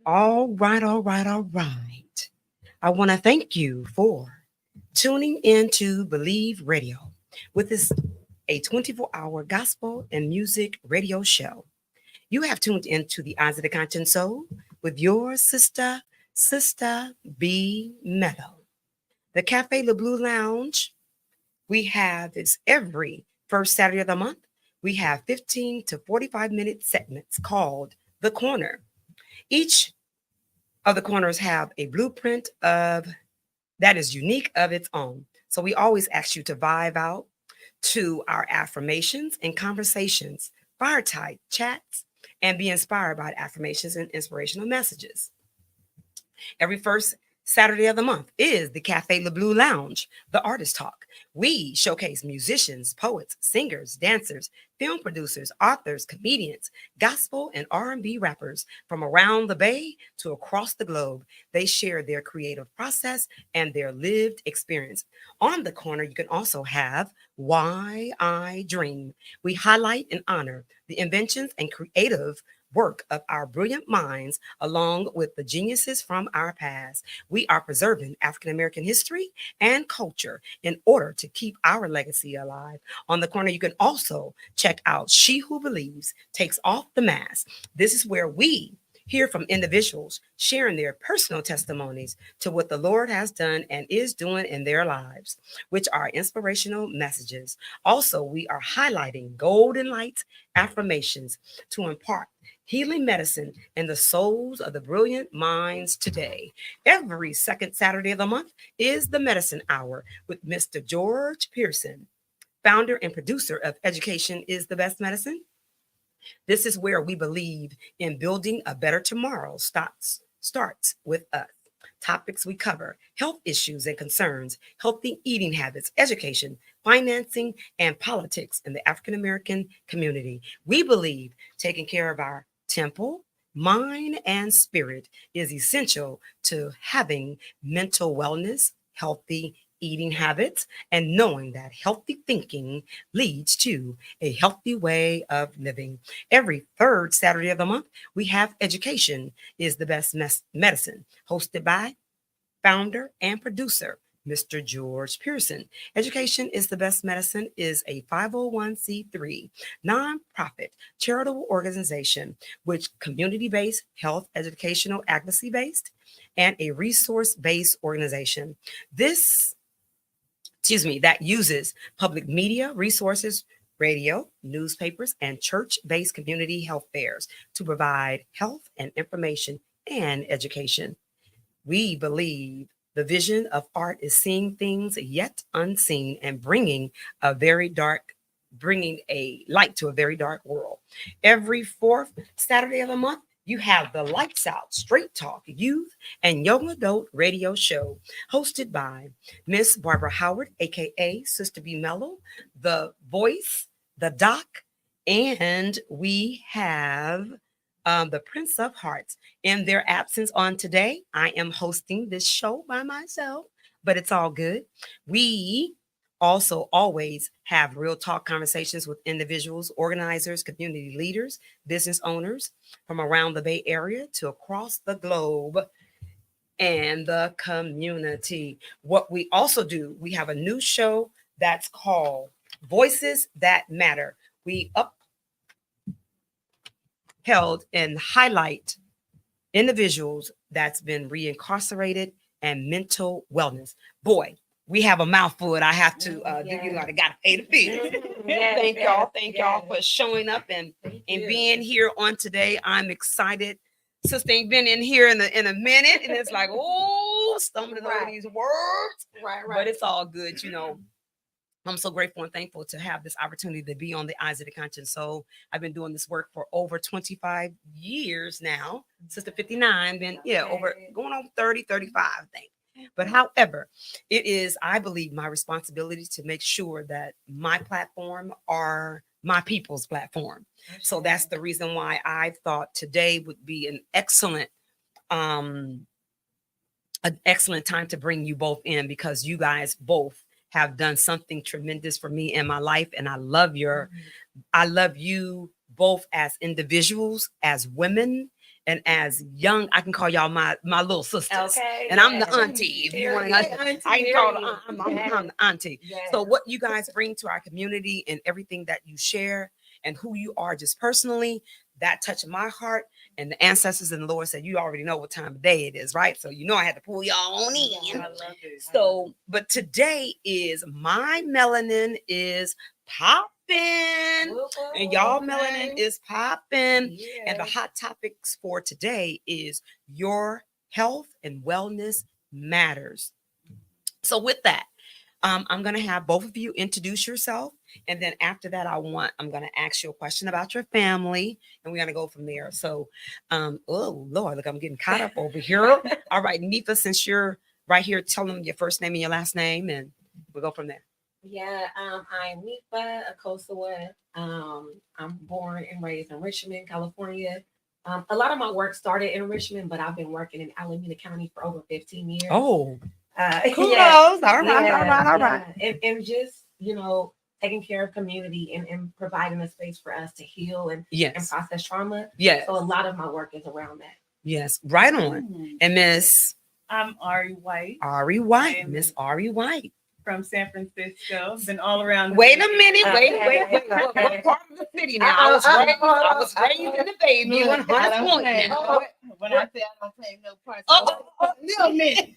All right, all right, all right. I want to thank you for tuning in to Believe Radio with this a 24-hour gospel and music radio show. You have tuned into the Eyes of the Conscience Soul with your sister, Sister B Mellow. The Cafe Le Blue Lounge, we have this every first Saturday of the month. We have 15 to 45-minute segments called The Corner. Each of the corners have a blueprint of that is unique of its own. So we always ask you to vibe out to our affirmations and conversations, fireside chats, and be inspired by affirmations and inspirational messages. Every first Saturday of the month is the Cafe Le Blue Lounge, the Artist Talk. We showcase musicians, poets, singers, dancers, film producers, authors, comedians, gospel and R&B rappers from around the Bay to across the globe. They share their creative process and their lived experience. On the corner, you can also have Why I Dream. We highlight and honor the inventions and creative work of our brilliant minds, along with the geniuses from our past. We are preserving African American history and culture in order to keep our legacy alive. On the corner, you can also check out She Who Believes Takes Off the Mask. This is where we hear from individuals sharing their personal testimonies to what the Lord has done and is doing in their lives, which are inspirational messages. Also, we are highlighting golden light affirmations to impart healing medicine in the souls of the brilliant minds today. Every second Saturday of the month is the Medicine Hour with Mr. George Pearson, founder and producer of Education is the Best Medicine. This is where we believe in building a better tomorrow starts with us. Topics we cover: health issues and concerns, healthy eating habits, education, financing, and politics in the African American community. We believe taking care of our temple, mind, and spirit is essential to having mental wellness, healthy eating habits, and knowing that healthy thinking leads to a healthy way of living. Every third Saturday of the month, we have Education is the Best Medicine, hosted by founder and producer Mr. George Pearson. Education is the Best Medicine is a 501c3 nonprofit charitable organization which community-based, health educational advocacy based, and a resource-based organization. That uses public media resources, radio, newspapers, and church-based community health fairs to provide health and information and education. We believe the vision of art is seeing things yet unseen and bringing a light to a very dark world. Every fourth Saturday of the month, you have the Lights Out Straight Talk Youth and Young Adult Radio Show, hosted by Ms.Barbara Howard, aka Sister B Mellow, the voice, the doc, and we have the Prince of Hearts. In their absence on today, I am hosting this show by myself, but it's all good. We also always have real talk conversations with individuals, organizers, community leaders, business owners from around the Bay Area to across the globe and the community. What we also do, we have a new show that's called Voices That Matter. We upheld and highlight individuals that's been reincarcerated and mental wellness. Boy, we have a mouthful. I have to do. You know, I gotta pay the bill. Thank y'all for showing up and being here on today. I'm excited. Sister ain't been in here in a minute, and it's like, oh, stumbling over these words. Right. But it's all good, you know. I'm so grateful and thankful to have this opportunity to be on the Eyes of the Conscious Soul. I've been doing this work for over 25 years now, since the 59, then over going on 30, 35, I think. But however, it is, I believe, my responsibility to make sure that my platform are my people's platform. So that's the reason why I thought today would be um an excellent time to bring you both in, because you guys both have done something tremendous for me in my life. And I love you both as individuals, as women, And as young, I can call y'all my little sisters. Okay. And I'm the auntie. If you want to, I can call the, I'm the auntie. Yes. So what you guys bring to our community and everything that you share and who you are just personally, that touched my heart. And the ancestors and the Lord said, you already know what time of day it is, right? So you know I had to pull y'all on in. I love it. So, but today is my melanin is poppin'. And y'all melanin is poppin'. Yeah. And the hot topics for today is your health and wellness matters. So with that, I'm going to have both of you introduce yourself. And then after that, I'm going to ask you a question about your family. And we're going to go from there. So, oh, Lord, look, I'm getting caught up over here. All right, Nifa, since you're right here, tell them your first name and your last name, and we'll go from there. Yeah, I'm Nifa Akosua. I'm born and raised in Richmond, California. A lot of my work started in Richmond, but I've been working in Alameda County for over 15 years. Oh, kudos. Yeah, all right. And just, taking care of community and providing a space for us to heal and process trauma. Yes. So a lot of my work is around that. Yes, right on. And Miss? I'm Ari White. Ari White. Miss Ari White. From San Francisco. Been all around. Wait a minute. Wait. What part of the city now? I was raised in the baby. 100 points. When I say I don't claim no parts, little minute.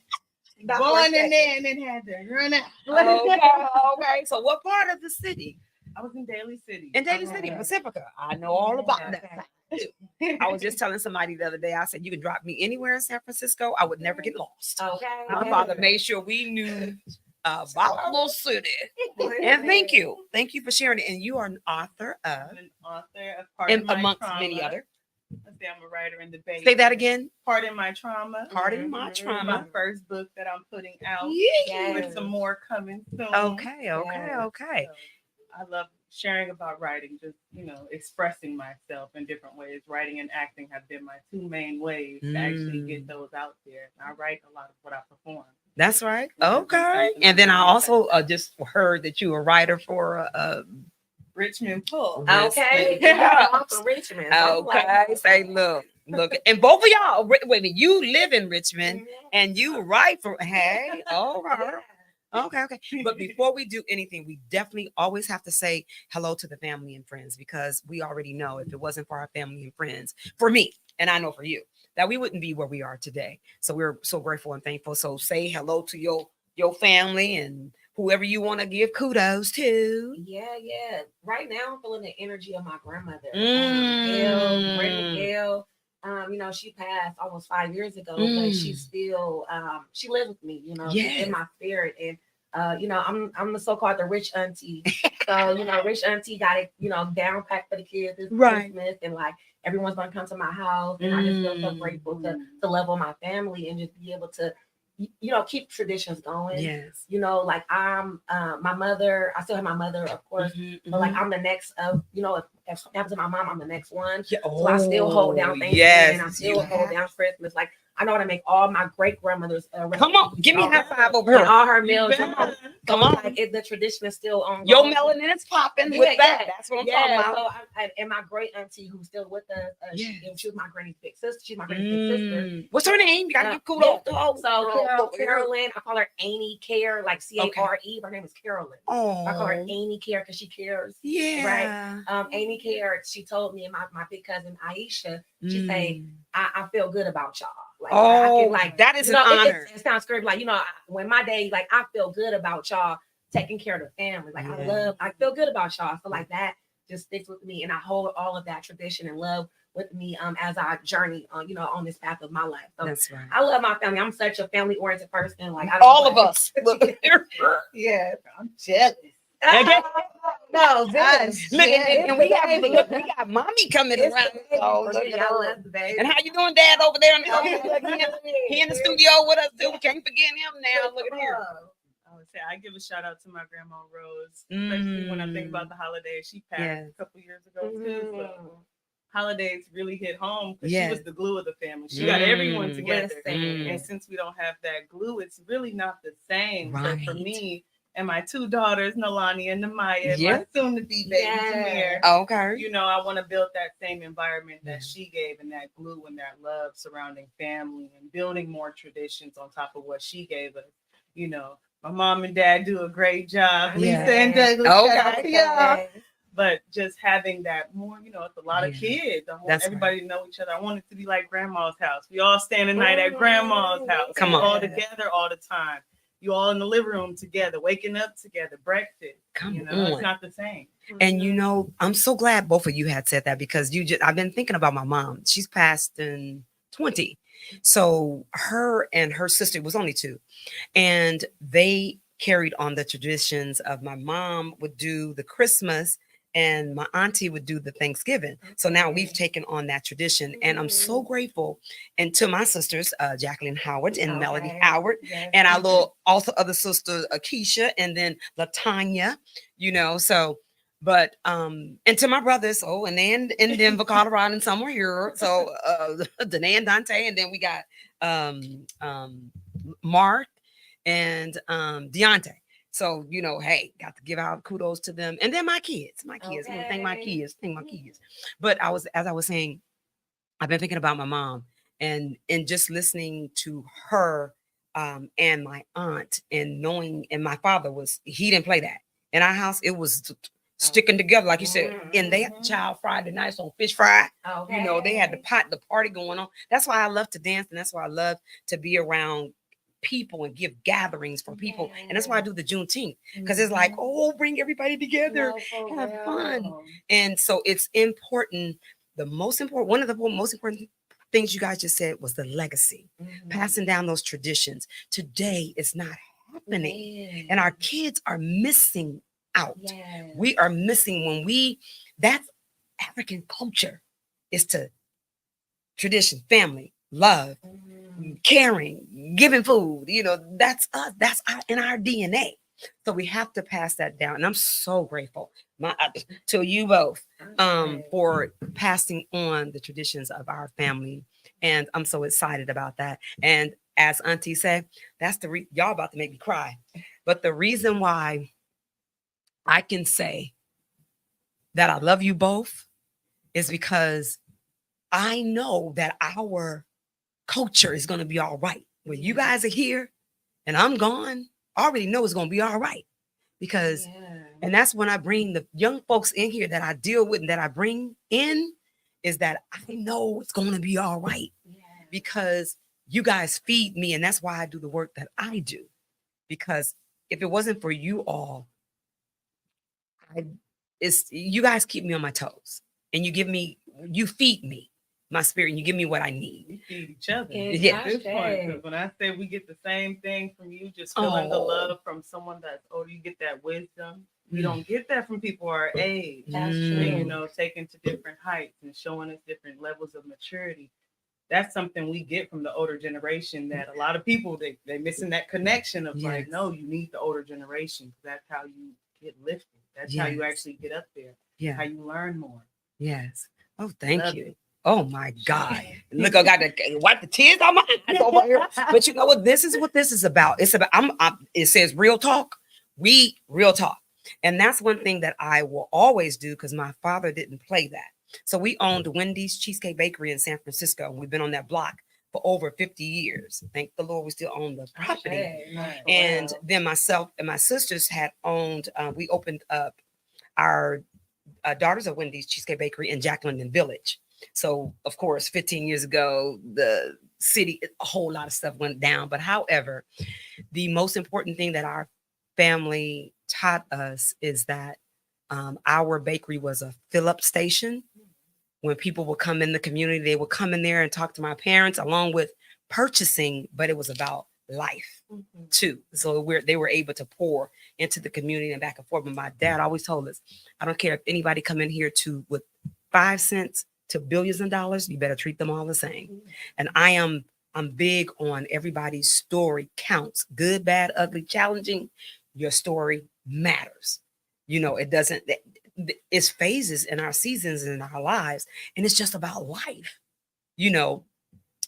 Born in there and then had to run out. Okay. So what part of the city? I was in Daly City. In Daly City, Pacifica. I know all about that. I was just telling somebody the other day, I said, you can drop me anywhere in San Francisco. I would never get lost. Okay. My father made sure we knew about the little city. And thank you. Thank you for sharing it. And you are an author of? I'm an author of Pardon My amongst Trauma. many other. I say I'm a writer in the Bay. Say that again. Pardon My Trauma. Pardon My Trauma. My first book that I'm putting out. Yes. With some more coming soon. Okay. So I love sharing about writing, just, expressing myself in different ways. Writing and acting have been my two main ways to actually get those out there. I write a lot of what I perform. That's right. Okay. And then I also just heard that you were a writer for Richmond Pull. Okay. I'm from Richmond. Okay. Say, look. And both of y'all, wait a minute, you live in Richmond and you write for, hey, all right. Okay. But before we do anything, we definitely always have to say hello to the family and friends, because we already know if it wasn't for our family and friends, for me, and I know for you, that we wouldn't be where we are today. So we're so grateful and thankful. So say hello to your family and whoever you want to give kudos to. Yeah. Right now, I'm feeling the energy of my grandmother. Gail. She passed almost 5 years ago, but she's still she lives with me, in my spirit. And I'm the so-called the rich auntie. So, rich auntie got it, down packed for the kids this Christmas, and like everyone's gonna come to my house. And I just feel so grateful to love on my family and just be able to keep traditions going. Yes. Like I'm my mother, I still have my mother, of course, but like I'm the next of, if it happens to my mom, I'm the next one. Yeah. So I still hold down Thanksgiving and I still hold down Christmas. Like I know how to make all my great grandmothers. Come on, give me a high five over here. All her meals. Come on. Like the tradition is still on. Your melanin is popping with that. That's what I'm talking about. So and my great auntie who's still with us, she was my granny's big sister. She's my granny's big sister. What's her name? You gotta give kudos to her. So Carolyn, I call her Amy Care, like Care. Her name is Carolyn. Oh, I call her Amy Care because she cares. Yeah. Right. Amy Care. She told me, and my big cousin Aisha. She say, I feel good about y'all. Like, I can, like that is an honor. It sounds scary. Like, when my day, like, I feel good about y'all taking care of the family. Like, I feel good about y'all. So like that just sticks with me. And I hold all of that tradition and love with me as I journey on, on this path of my life. So that's right. I love my family. I'm such a family oriented person. Like all of us. Look, yeah, I'm jealous. No, this. Look, and we got mommy coming around. And how you doing, Dad, over there? He in the studio with us too. We can't forget him now. Look at here. I would say I give a shout out to my grandma Rose, especially when I think about the holidays. She passed a couple years ago too. So holidays really hit home because she was the glue of the family. She got everyone together. And since we don't have that glue, it's really not the same. Right. So for me, and my two daughters, Nalani and Namaya, and Yeah. my soon-to-be baby, Tamir. Okay. You know, I want to build that same environment Yeah. that she gave, and that glue and that love surrounding family, and building more traditions on top of what she gave us. You know, my mom and dad do a great job. Yeah. Lisa and Douglas, Okay. shout out to y'all. But just having that more, you know, it's a lot of Yeah. kids. I want That's everybody to know each other. I want it to be like grandma's house. We all stand the night at grandma's house. Come We on. all together all the time. You all in the living room together, waking up together, breakfast. Come You know, on. it's not the same. And you know, I'm so glad both of you had said that, because I've been thinking about my mom. She's passed in 20. So her and her sister was only 2. And they carried on the traditions of my mom would do the Christmas and my auntie would do the Thanksgiving. So now we've taken on that tradition, and I'm so grateful. And to my sisters, Jacqueline Howard and Melody Howard, and our little also other sister Akeisha, and then Latanya, you know. So, but and to my brothers, and then in Denver, Colorado, and somewhere here. So Danae and Dante, and then we got Mark and Deontay. So, you know, hey, got to give out kudos to them. And then my kids. I want to thank my kids. But as I was saying, I've been thinking about my mom, and just listening to her and my aunt, and knowing, and my father he didn't play that. In our house, it was sticking together, like you said. And they had child Friday nights on fish fry. You know, they had the party going on. That's why I love to dance, and that's why I love to be around people and give gatherings for people. And that's why I do the Juneteenth, because it's like, bring everybody together, have fun. And so it's important. One of the most important things you guys just said was the legacy, passing down those traditions. Today it's not happening, and our kids are missing out. We are missing that's African culture, is to tradition, family, love, caring, giving food. You know, that's us. That's in our DNA. So we have to pass that down. And I'm so grateful to you both for passing on the traditions of our family. And I'm so excited about that. And as Auntie said, that's y'all about to make me cry. But the reason why I can say that I love you both is because I know that our culture is going to be all right. When you guys are here and I'm gone, I already know it's going to be all right. Because, and that's when I bring the young folks in here that I deal with and that I bring in, is that I know it's going to be all right. Because you guys feed me, and that's why I do the work that I do. Because if it wasn't for you all, you guys keep me on my toes, and you feed me my spirit, and you give me what I need. We feed each other. Yeah. At this point, because when I say we get the same thing from you, just feeling the love from someone that's older, you get that wisdom. We don't get that from people our age. That's true. And, you know, taken to different heights and showing us different levels of maturity. That's something we get from the older generation that a lot of people, they missing that connection of like, no, you need the older generation. That's how you get lifted. That's how you actually get up there. Yeah. How you learn more. Yes. Oh, thank Love you. it. Oh my God. Look, I got to wipe the tears out my eyes over here. But you know what? This is what this is about. It's about, it says real talk. We real talk. And that's one thing that I will always do, because my father didn't play that. So we owned Wendy's Cheesecake Bakery in San Francisco. And we've been on that block for over 50 years. Thank the Lord we still own the property. And then myself and my sisters had owned, we opened up our Daughters of Wendy's Cheesecake Bakery in Jacqueline Village. So, of course, 15 years ago, the city, a whole lot of stuff went down. But however, the most important thing that our family taught us is that our bakery was a fill-up station. When people would come in the community, they would come in there and talk to my parents along with purchasing, but it was about life too. So they were able to pour into the community and back and forth. But my dad always told us, I don't care if anybody come in here with 5 cents to billions of dollars, you better treat them all the same. And I'm big on everybody's story counts. Good, bad, ugly, challenging. Your story matters. You know, it's phases in our seasons in our lives, and it's just about life. You know,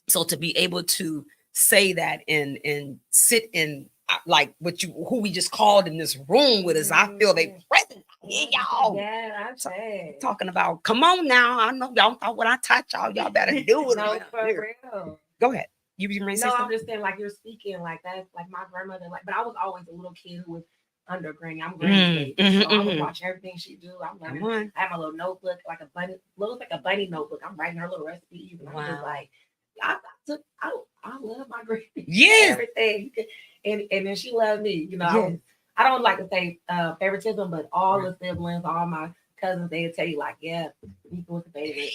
so to be able to say that and sit in like what you who we just called in this room with us. I feel they present here, y'all. Yeah, I say. Talking about, come on now. I know y'all thought when I touch y'all better do it. No, for real. Go ahead. You may say No, I'm something? just saying, like you're speaking like that, like my grandmother, like, but I was always a little kid who was under granny. I'm granny's age, so I was watching everything she do. I'm learning. I have my little notebook, like a bunny, looks like a bunny notebook. I'm writing her little recipes, and I'm just like, I love my granny. Yeah, everything, and then she loved me. You know, I don't like to say favoritism, but all the siblings, all my cousins, they would tell you like, yeah, Nifa was the favorite.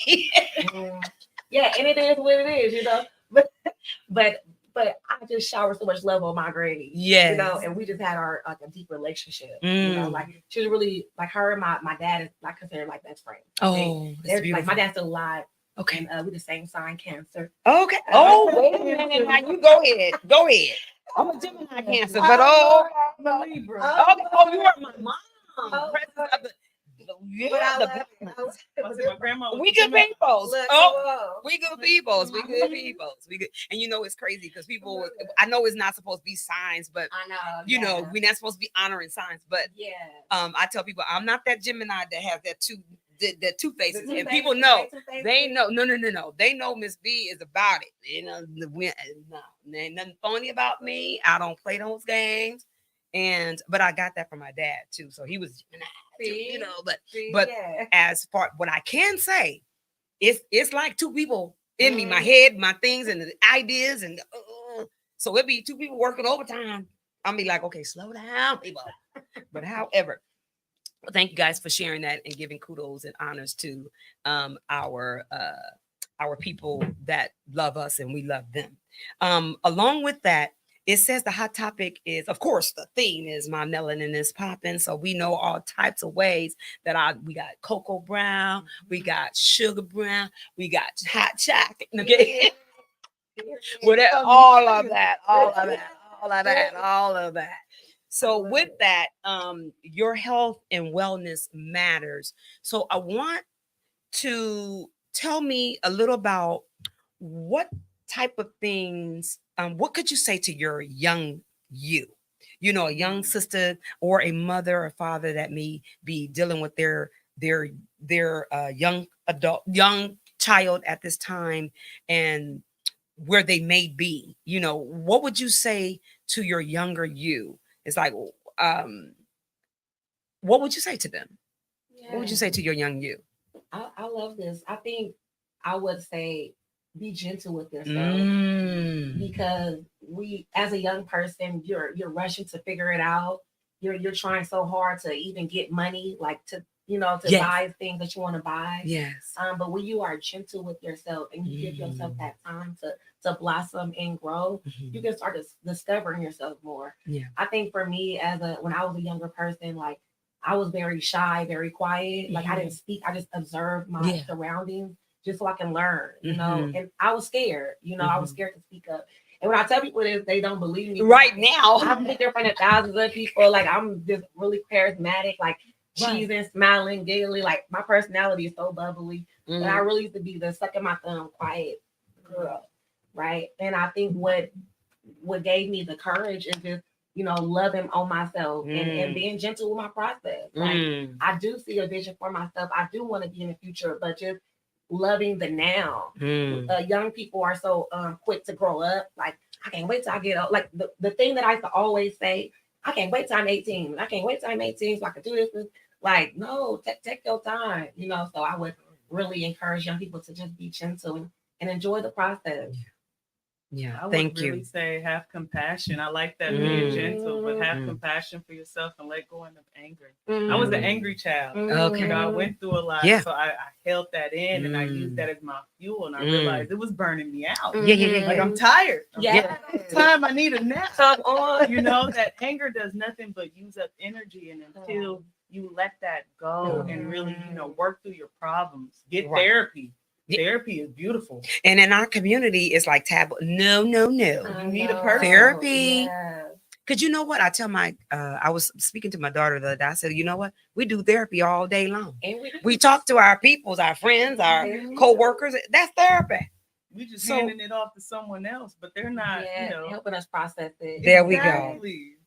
Yeah, and it is what it is, you know. But I just shower so much love on my granny. Yeah. You know, and we just had our like a deep relationship. You know, like she was really like her and my dad is like considered like best friends. Oh, they're like my dad's still alive. Okay. And we the same sign, Cancer. Okay. Oh, wait a minute. Now you go ahead. Go ahead. I'm a Gemini Cancer, but Libra. Okay. Oh, you are my mom. President of the my grandma. We good peoples. We good peoples. We good peoples. We good. And you know it's crazy because people. I know it's not supposed to be signs, but I know you know we're not supposed to be honoring signs. But I tell people I'm not that Gemini that has that two faces, and people know they know. No. They know Miss B is about it. You know, there ain't nothing phony about me. I don't play those games. But I got that from my dad too. So he was Gemini. You know, but as far what I can say, it's like two people in me, my head, my things, and the ideas, and so it'd be two people working overtime. I'll be like, okay, slow down, people. But however, thank you guys for sharing that and giving kudos and honors to our people that love us and we love them. Along with that, it says the hot topic is, of course, the theme is my melanin is popping. So we know all types of ways that we got cocoa brown, we got sugar brown, we got hot chocolate. Okay. Whatever, all of that. So with that, your health and wellness matters. So I want to tell me a little about what type of things, what could you say to your young you? You know, a young sister or a mother or father that may be dealing with their young child at this time and where they may be. You know, what would you say to your younger you? It's like, what would you say to them? What would you say to your young you? I love this. I think I would say be gentle with yourself because as a young person, you're rushing to figure it out. You're trying so hard to even get money, like to buy things that you want to buy. Yes. But when you are gentle with yourself and you give yourself that time to blossom and grow, you can start discovering yourself more. Yeah. I think for me, when I was a younger person, like I was very shy, very quiet. Like I didn't speak. I just observed my surroundings just so I can learn, you know. And I was scared, I was scared to speak up. And when I tell people this, they don't believe me. Right now, I'm in front of thousands of people. Like I'm just really charismatic, like cheesing, smiling, giggly. Like my personality is so bubbly. But I really used to be the sucking my thumb, quiet girl, right? And I think what gave me the courage is just loving on myself and being gentle with my process. Like I do see a vision for myself. I do want to be in the future, but just loving the now. Young people are so quick to grow up. Like I can't wait till I get up. Like the thing that I used to always say, I can't wait till I'm 18. I can't wait till I'm 18 so I can do this. Like no, take your time. So I would really encourage young people to just be gentle and enjoy the process. Yeah, I would thank really you. say have compassion. I like that being gentle, but have compassion for yourself and let go of anger. I was an angry child. Okay. I went through a lot, so I held that in and I used that as my fuel. And I realized it was burning me out. Like I'm tired. It's time I need a nap. Come on. That anger does nothing but use up energy, and until you let that go and really, work through your problems, get therapy. Therapy is beautiful. And in our community, it's like taboo. No. You need a person. Therapy. Because you know what? I tell I was speaking to my daughter the other day. I said, you know what? We do therapy all day long. And we talk to our peoples, our friends, our co-workers. That's therapy. We just handing it off to someone else, but they're not, helping us process it. There we go.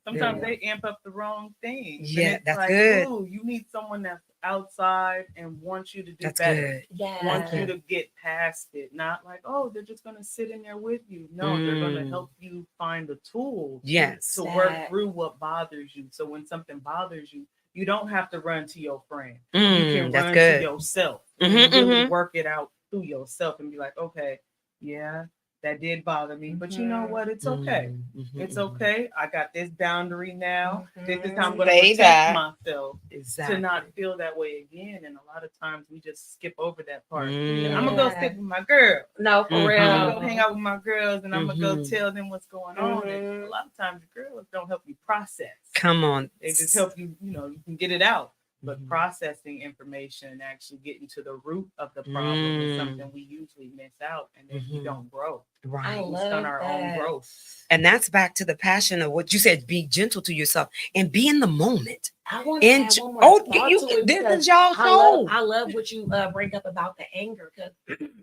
Sometimes they amp up the wrong things. Yeah, and it's that's like, good. Ooh, you need someone that's outside and wants you to do That's better. good. Yeah. Wants you to get past it. Not like, oh, they're just gonna sit in there with you. No, they're gonna help you find the tools Yes. to work through what bothers you. So when something bothers you, you don't have to run to your friend. You can That's run good. to yourself Mhm, and really mhm. work it out through yourself and be like, okay, yeah, that did bother me. But you know what? It's okay. It's okay. I got this boundary now. This is how I'm going to Say protect that. myself Exactly. to not feel that way again. And a lot of times we just skip over that part. Mm. I'm going to go sit with my girl. No, for Mhm. real. I'm going to go hang out with my girls and I'm going to go Mhm. tell them what's going on. And a lot of times the girls don't help you process. Come on. They just help you, you can get it out. But Mhm. processing information and actually getting to the root of the problem is something we usually miss out, and then we don't grow. Right. I We love stun our own that. growth. And that's back to the passion of what you said, be gentle to yourself and be in the moment. I want to add And one more oh, thought you, to it this because is y'all show. I love what you bring up about the anger, because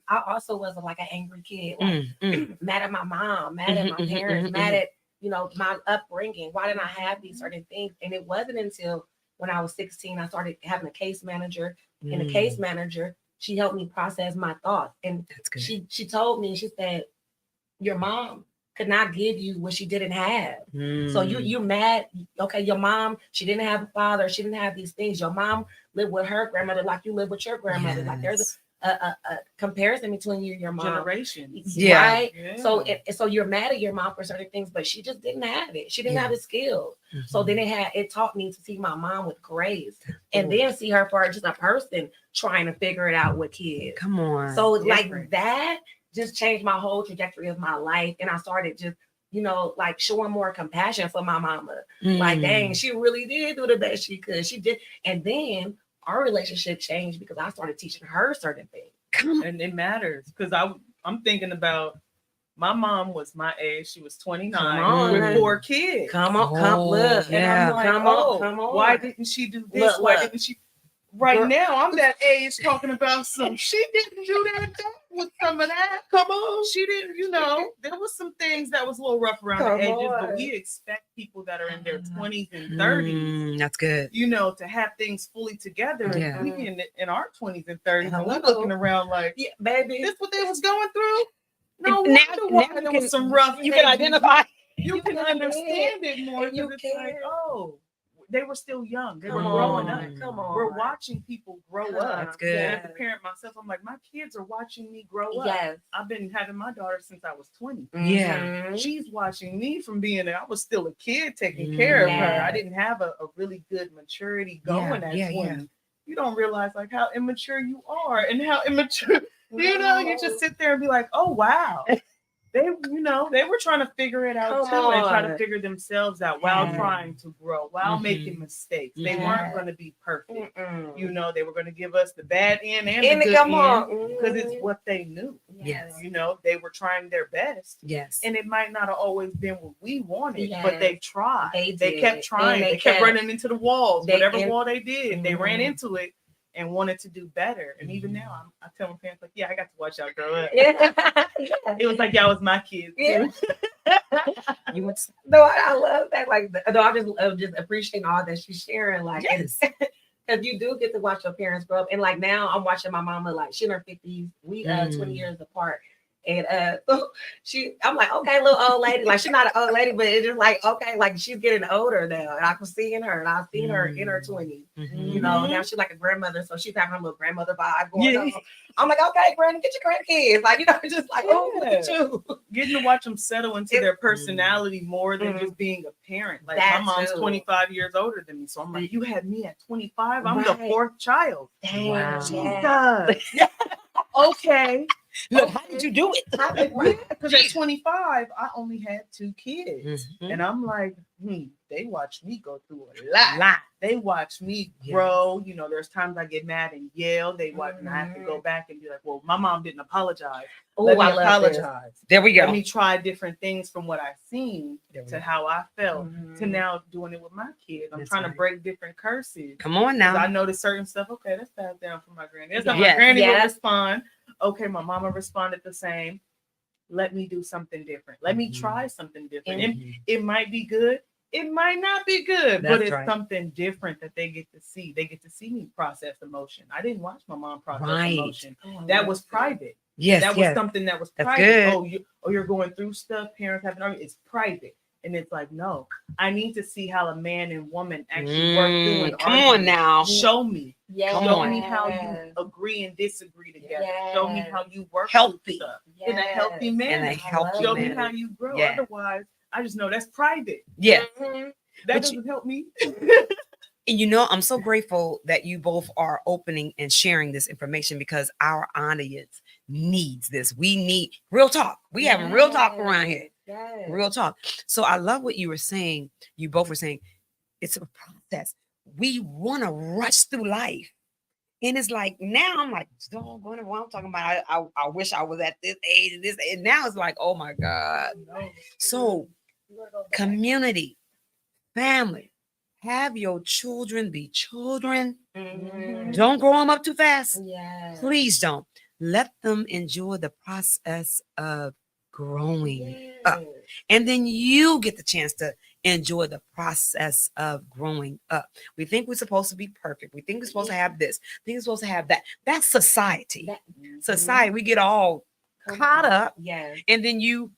I also was like an angry kid, like mad at my mom, mad at my parents, mad at my upbringing. Why didn't I have these certain things? And it wasn't until when I was 16 I started having a case manager, and the case manager, she helped me process my thoughts, and That's good. she told me, she said, your mom could not give you what she didn't have. So you're mad. Okay, your mom, she didn't have a father, she didn't have these things. Your mom lived with her grandmother like you live with your grandmother. Like there's a comparison between you and your mom. Generations. Yeah. Right? Yeah. So you're mad at your mom for certain things, but she just didn't have it. She didn't have the skills. So then it taught me to see my mom with grace, and then see her for just a person trying to figure it out with kids. Come on. So like that just changed my whole trajectory of my life. And I started just, like showing more compassion for my mama. Like, dang, she really did do the best she could. She did. And then our relationship changed because I started teaching her certain things. And it matters because I'm thinking about my mom was my age. She was 29 with 4 kids. Come on, look. And I'm like, come on. Why didn't she do this? Look, why didn't she? Right now, I'm that age talking about some. She didn't do that with some of that. Come on. She didn't, there was some things that was a little rough around the edges, but we expect people that are in their 20s and 30s. That's good. To have things fully together. Yeah. We in our 20s and 30s, and we're looking around like, yeah, baby, this what they was going through? No now wonder there was some rough. You can identify. You can understand it more. You it's like, oh, they were still young. They were growing up. Come on. We're watching people grow up. That's good. And as a parent myself, I'm like, my kids are watching me grow up. Yes. I've been having my daughter since I was 20. Yeah. She's watching me from being there. I was still a kid taking care of her. I didn't have a really good maturity going at 20. Yeah. You don't realize like how immature you are and how immature, you just sit there and be like, oh, wow. They were trying to figure it out and try to figure themselves out while trying to grow, while making mistakes. They weren't going to be perfect. They were going to give us the bad end and the good end because it's what they knew. Yes. They were trying their best. Yes. And it might not have always been what we wanted, but they tried. They kept trying. They kept running into the walls. Whatever wall they did, they ran into it and wanted to do better. And even now, I tell my parents, like, yeah, I got to watch y'all grow up. It was like y'all was my kids. Yeah. I love that. Like, I just appreciate all that she's sharing. Like, because you do get to watch your parents grow up. And like now, I'm watching my mama. Like, she in her 50s. We 20 years apart. And so I'm like, okay, little old lady. Like, she's not an old lady, but it's just like, okay, like she's getting older now. And I can see in her, and I've seen her in her 20s. Now she's like a grandmother, so she's having a little grandmother vibe going on. I'm like, okay, Granny, get your grandkids. Like, just like, oh, look at you. Getting to watch them settle into their personality more than just being a parent. Like, my mom's 25 years older than me. So I'm like, you had me at 25. I'm the 4th child. Dang. Wow. Jesus. Okay. Look, how did you do it? Because at 25, I only had 2 kids. And I'm like, they watched me go through a lot. They watch me grow. There's times I get mad and yell. They watch, and I have to go back and be like, well, my mom didn't apologize. Let me apologize. There we go. Let me try different things from what I've seen to how I felt to now doing it with my kids. I'm trying to break different curses. Come on now. I noticed certain stuff. Okay, that's passed down from my granny. That's how my granny would respond. Okay, my mama responded the same. Let me do something different. Let me try something different. It might be good. it might not be good, That's but it's right. something different that they get to see. They get to see me process emotion. I didn't watch my mom process Right. emotion. That was private. Yes, That was yes. something that was That's private. good. You're going through stuff. Parents have an argument. It's private, and it's like, no, I need to see how a man and woman actually work through an Come on argument. now. Show me. Yes. Come Show on. me how you agree and disagree together. Yes. Show me how you work Healthy. through stuff in a healthy Yes. manner. In a healthy Show me manner. how you grow. Yeah. Otherwise, I just know that's private. Yeah. Mhm. That But doesn't help me. And you know, I'm so grateful that you both are opening and sharing this information because our audience needs this. We need real talk. We having real talk around here. Yes. Real talk. So I love what you were saying. You both were saying it's a process. We want to rush through life. And it's like now I'm like, doggone it, what I'm talking about. I wish I was at this age and this. And now it's like, oh my God. So community, family, have your children be children. Mhm. Don't grow them up too fast. Yes. Please don't. Let them enjoy the process of growing up. Yes. And then you get the chance to enjoy the process of growing up. We think we're supposed to be perfect. We think we're supposed to have this. We think we're supposed to have that. That's society. Society, we get all caught up. Yes. And then you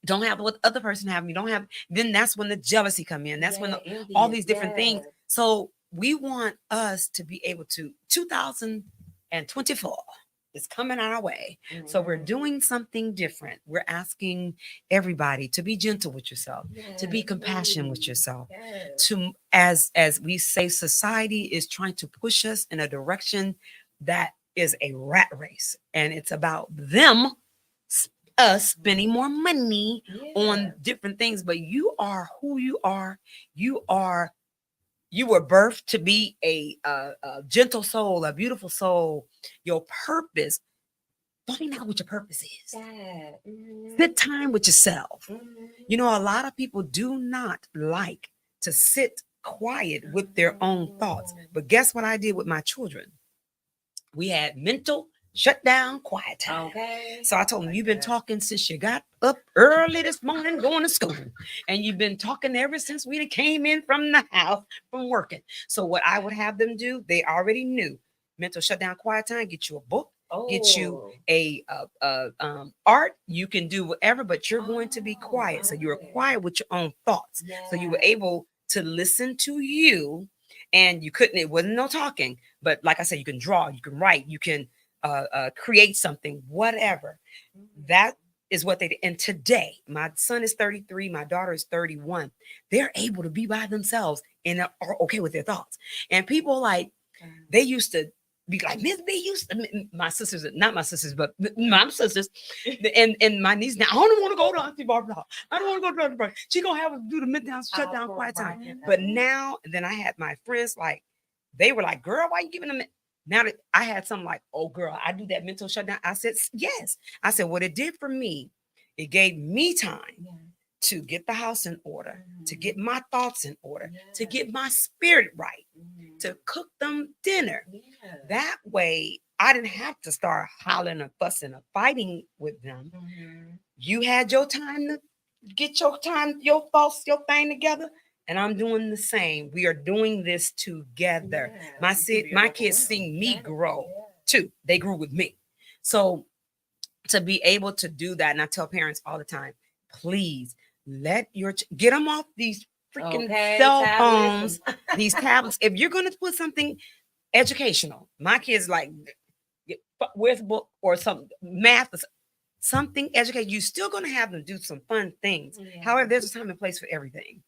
don't have what the other person have. You don't have. Then that's when the jealousy come in. That's when all these different things. So we want us to be able to. 2024 is coming our way. So we're doing something different. We're asking everybody to be gentle with yourself, to be compassionate with yourself. To as we say, society is trying to push us in a direction that is a rat race, and it's about them us spending more money on different things. But you are who you are. You were birthed to be a gentle soul, a beautiful soul. Your purpose, find out what your purpose is. Sit time with yourself. You know, a lot of people do not like to sit quiet with their own thoughts. But guess what I did with my children? We had mental shut down, quiet time. Okay. So I told them, you've been talking since you got up early this morning going to school. And you've been talking ever since we came in from the house from working. So what I would have them do, they already knew. Mental shutdown, quiet time, get you a book, get you a art. You can do whatever, but you're going to be quiet. So you're quiet with your own thoughts. So you were able to listen to you, and you couldn't, it wasn't no talking. But like I said, you can draw, you can write, you can create something, whatever. That is what they did. And today, my son is 33, my daughter is 31. They're able to be by themselves and are okay with their thoughts. And people like, they used to be like, Miss B used to, my sisters, not my sisters, but my sisters, and my niece now, I don't want to go to Auntie Barbara. I don't want to go to Auntie Barbara. She gonna have us do the midtown shutdown quiet time. But now, then I had my friends like, they were like, girl, why you giving them? Now that I had something like, oh girl, I do that mental shutdown. I said, yes. I said, what it did for me, it gave me time to get the house in order, to get my thoughts in order, to get my spirit right, to cook them dinner. That way, I didn't have to start hollering or fussing or fighting with them. You had your time to get your time, your thoughts, your thing together. And I'm doing the same. We are doing this together. My kids seen me grow too. They grew with me. So to be able to do that, and I tell parents all the time, please let get them off these freaking cell phones, these tablets. If you're going to put something educational, my kids like, where's the book or some math or something educated. You're still going to have them do some fun things. However, there's a time and place for everything.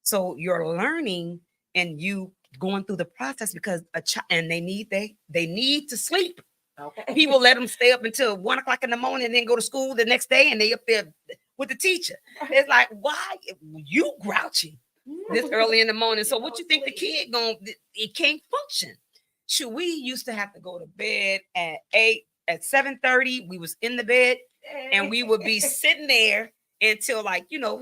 So you're learning and you going through the process because and they need to sleep. People let them stay up until 1 o'clock in the morning and then go to school the next day and they up there with the teacher. It's like, why you grouchy this early in the morning? So what you think the kid it can't function? Should we used to have to go to bed at 8, at 7:30, we was in the bed and we would be sitting there until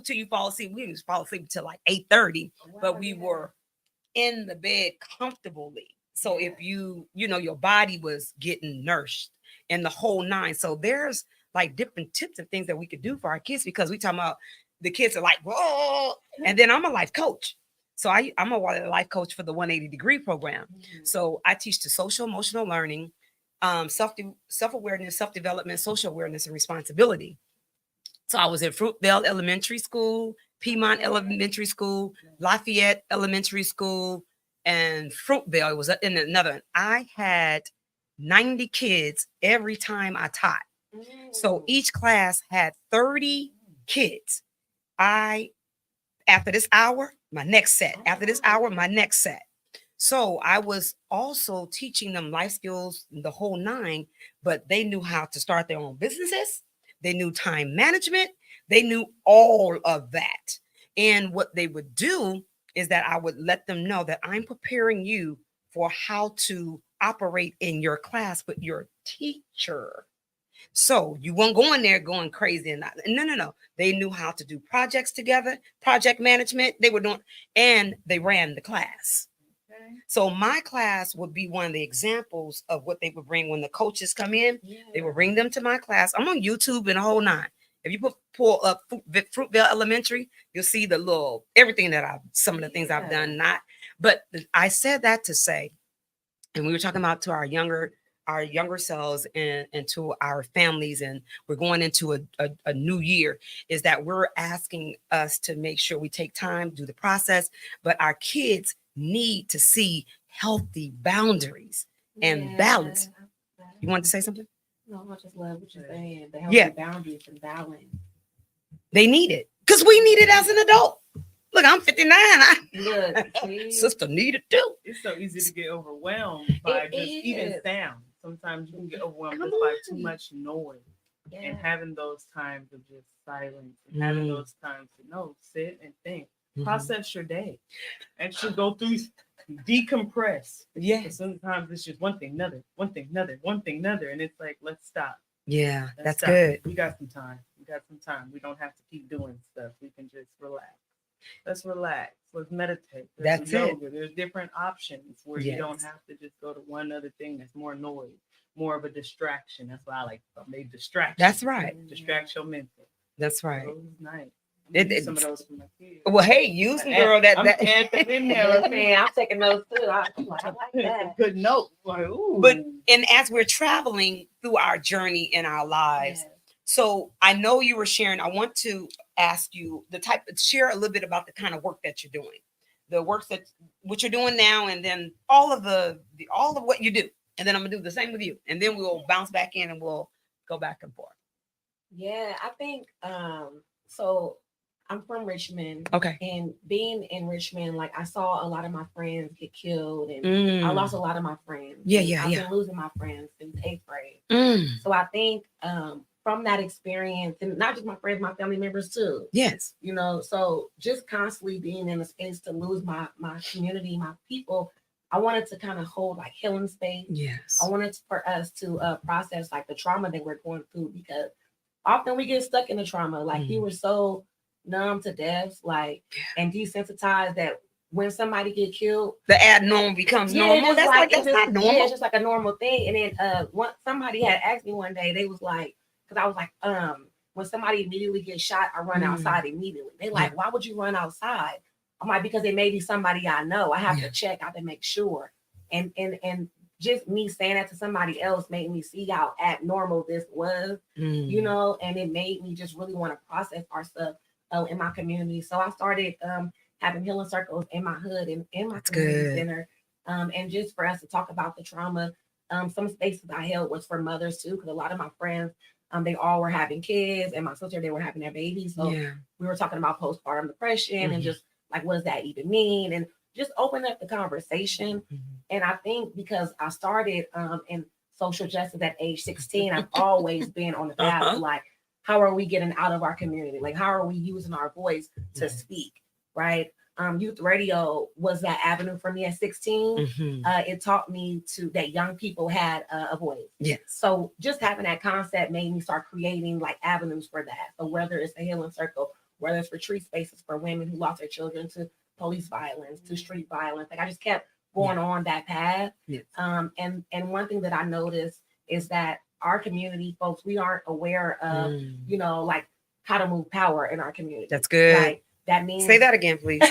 till you fall asleep. We just fall asleep until like 8:30, but we were in the bed comfortably. So if your body was getting nourished and the whole nine. So there's like different tips and things that we could do for our kids because we talking about the kids are like, whoa. And then I'm a life coach. So I'm a life coach for the 180 degree program. So I teach the social emotional learning, self-awareness, self-development, social awareness, and responsibility. So I was at Fruitvale Elementary School, Piedmont Elementary School, Lafayette Elementary School, and Fruitvale. It was in another. I had 90 kids every time I taught. So each class had 30 kids. After this hour, my next set. After this hour, my next set. So I was also teaching them life skills, the whole nine, but they knew how to start their own businesses. They knew time management. They knew all of that. And what they would do is that I would let them know that I'm preparing you for how to operate in your class with your teacher. So you won't go in there going crazy and no. They knew how to do projects together, project management. They were doing, and they ran the class. So my class would be one of the examples of what they would bring when the coaches come in. They would bring them to my class. I'm on YouTube and a whole nine. If you pull up Fruitvale Elementary, you'll see the little everything that some of the things I've done. But I said that to say, and we were talking about to our younger selves and to our families, and we're going into a new year, is that we're asking us to make sure we take time, do the process, but our kids need to see healthy boundaries and balance. You wanted to say something? No, I just love what you're saying. The healthy boundaries and balance. They need it because we need it as an adult. Look, I'm 59. Sister need it too. It's so easy to get overwhelmed by even sound. Sometimes you can get overwhelmed just by too much noise. And having those times of just silence, and having those times to sit and think, process your day, actually go through, decompress. Yeah. Sometimes it's just one thing, another, and it's like, let's stop. Yeah, that's good. We got some time. We don't have to keep doing stuff. We can just relax. Let's relax. Let's meditate. That's yoga. There's different options where you don't have to just go to one other thing that's more noise, more of a distraction. That's why I like maybe distraction. That's right. Distract your mental. That's right. So it was nice. Some of those for my kids. Well, hey, use them, girl. I'm taking those too. I like that. Good note. Like, ooh. But as we're traveling through our journey in our lives, so I know you were sharing. I want to ask you share a little bit about the kind of work that you're doing, the work what you're doing now, and then all of what you do, and then I'm gonna do the same with you, and then we'll bounce back in and we'll go back and forth. Yeah, I think so. I'm from Richmond. Okay. And being in Richmond, like I saw a lot of my friends get killed, and I lost a lot of my friends. I've been losing my friends since 8th grade. So I think from that experience, and not just my friends, my family members too. Yes. So just constantly being in a space to lose my community, my people, I wanted to kind of hold like healing space. Yes. I wanted for us to process like the trauma that we're going through, because often we get stuck in the trauma. Like we were so numb to death, and desensitized that when somebody get killed, the abnormal becomes normal. That's not normal. Yeah, it's just like a normal thing. And then somebody had asked me one day, they was like, because I was like, when somebody immediately gets shot, I run outside immediately. They like, why would you run outside? I'm like, because it may be somebody I know. I have to check, I have to make sure. And just me saying that to somebody else made me see how abnormal this was, and it made me just really want to process our stuff in my community. So I started having healing circles in my hood and in my community center, and just for us to talk about the trauma. Some spaces I held was for mothers too, because a lot of my friends, they all were having kids, and my sister, they were having their babies. So we were talking about postpartum depression and just like, what does that even mean? And just open up the conversation. And I think because I started in social justice at age 16, I've always been on the path of like, how are we getting out of our community? Like, how are we using our voice to speak, right? Youth radio was that avenue for me at 16. It taught me that young people had a voice. Yes. So just having that concept made me start creating like avenues for that. So whether it's a healing circle, whether it's retreat spaces for women who lost their children to police violence, to street violence, like I just kept going on that path. Yes. And one thing that I noticed is that our community folks, we aren't aware of, like how to move power in our community. That's good. Like that means say that again, please.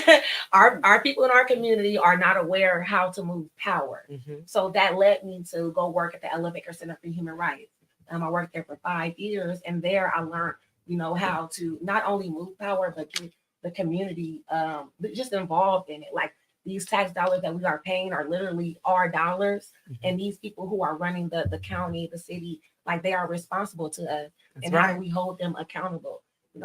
our people in our community are not aware how to move power. Mm-hmm. So that led me to go work at the Elevator Center for Human Rights. I worked there for 5 years, and there I learned, how to not only move power but get the community just involved in it. Like these tax dollars that we are paying are literally our dollars, and these people who are running the county, the city, like they are responsible to us. That's and right. How do we hold them accountable?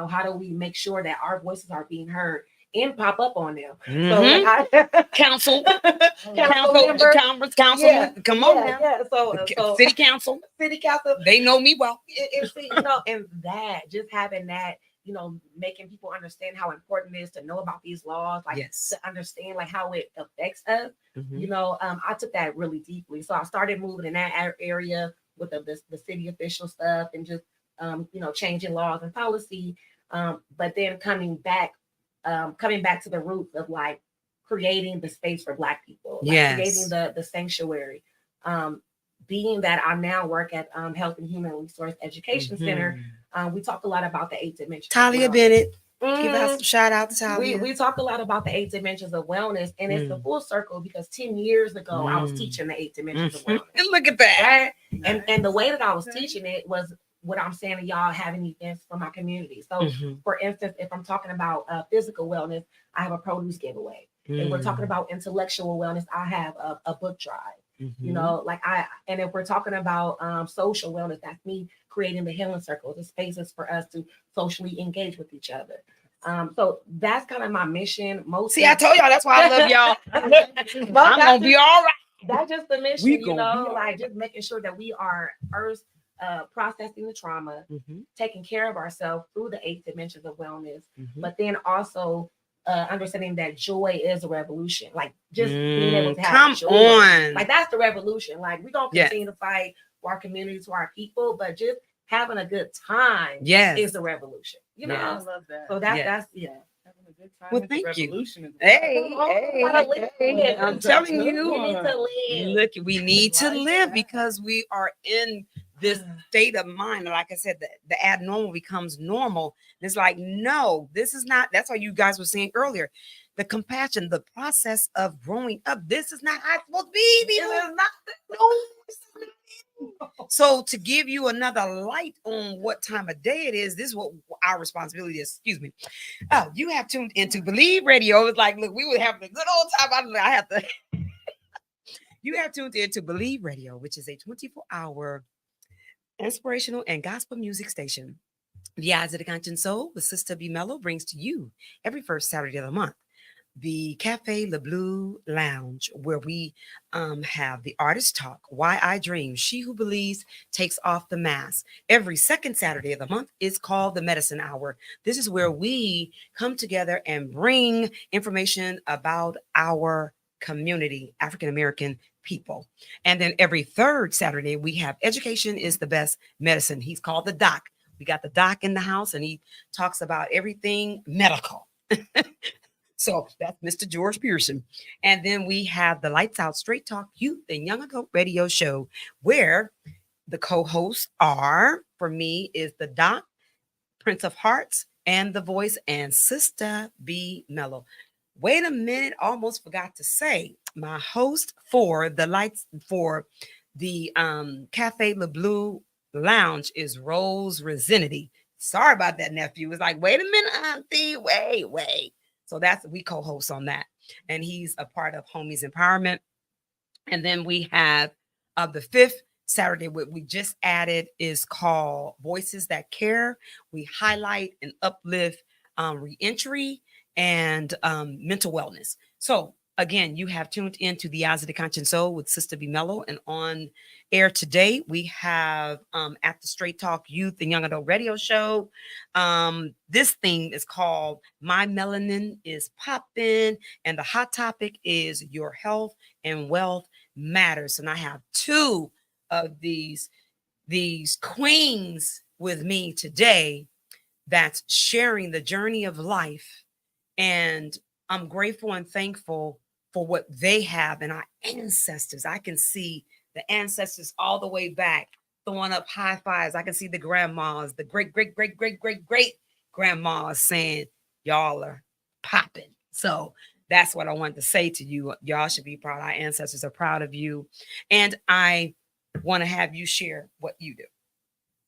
How do we make sure that our voices are being heard and pop up on them? So like council members, come on now. Yeah. So city council, they know me well. And that just having that, making people understand how important it is to know about these laws, like Yes. to understand like how it affects us. I took that really deeply. So I started moving in that area with the city official stuff and just changing laws and policy. But then coming back to the roots of like creating the space for Black people, like creating the sanctuary. Being that I now work at Health and Human Resource Education Center, we talk a lot about the 8 dimensions. Talia Bennett, give us a shout out to Talia. We talk a lot about the 8 dimensions of wellness, and it's the full circle because 10 years ago I was teaching the 8 dimensions of wellness. And look at that, right? Nice. And the way that I was teaching it was what I'm saying to y'all, having events for my community. So, for instance, if I'm talking about physical wellness, I have a produce giveaway. If we're talking about intellectual wellness, I have a book drive. And if we're talking about social wellness, that's me creating the healing circles, the spaces for us to socially engage with each other. So that's kind of my mission. I told y'all that's why I love y'all. I'm gonna be all right. That's just the mission, like just making sure that we are first processing the trauma, taking care of ourselves through the 8 dimensions of wellness, but then also understanding that joy is a revolution. Like just being able to have joy. On. Like that's the revolution. Like we're gonna continue to fight for our community, to our people, but just having a good time is the revolution. I love that. So that's having a good time. Well, thank you. Hey, I'm telling you, we need to live. Look, we need to live because we are in this state of mind. Like I said, the abnormal becomes normal. And it's like, no, this is not. That's what you guys were saying earlier. The compassion, the process of growing up. This is not how it's supposed to be. This is not. No. So to give you another light on what time of day it is, this is what our responsibility is. Excuse me. Oh, you have tuned into Believe Radio. It's like, look, we were having a good old time. I have to. You have tuned into Believe Radio, which is a 24-hour inspirational and gospel music station. The Eyes of the Conscious Soul with Sistah B. Mellow brings to you every first Saturday of the month the Cafe Le Bleu Lounge, where we have the artist talk, Why I Dream, She Who Believes Takes Off the Mask. Every second Saturday of the month is called the Medicine Hour. This is where we come together and bring information about our community, African-American people. And then every third Saturday, we have Education is the Best Medicine. He's called the Doc. We got the Doc in the house, and he talks about everything medical. So that's Mr. George Pearson. And then we have the Lights Out Straight Talk Youth and Young Adult Radio Show, where the co-hosts are, for me, is the Doc, Prince of Hearts, and the voice, and Sistah B. Mellow. Wait a minute, almost forgot to say, my host for the Cafe Le Bleu Lounge is Rose Resinity. Sorry about that, nephew. It's like, wait a minute, auntie, wait. So we co-host on that. And he's a part of Homies Empowerment. And then we have the fifth Saturday, what we just added is called Voices That Care. We highlight and uplift reentry and mental wellness. So again, you have tuned into the Eyes of the Conscious Soul with Sistah B. Mellow, and on air today we have at the Straight Talk Youth and Young Adult Radio Show. This thing is called My Melanin is Poppin, and the hot topic is Your Health and Wealth Matters. And I have two of these queens with me today that's sharing the journey of life, and I'm grateful and thankful for what they have and our ancestors. I can see the ancestors all the way back throwing up high fives. I can see the grandmas, the great grandmas saying y'all are popping. So that's what I wanted to say to you. Y'all should be proud. Our ancestors are proud of you. And I want to have you share what you do.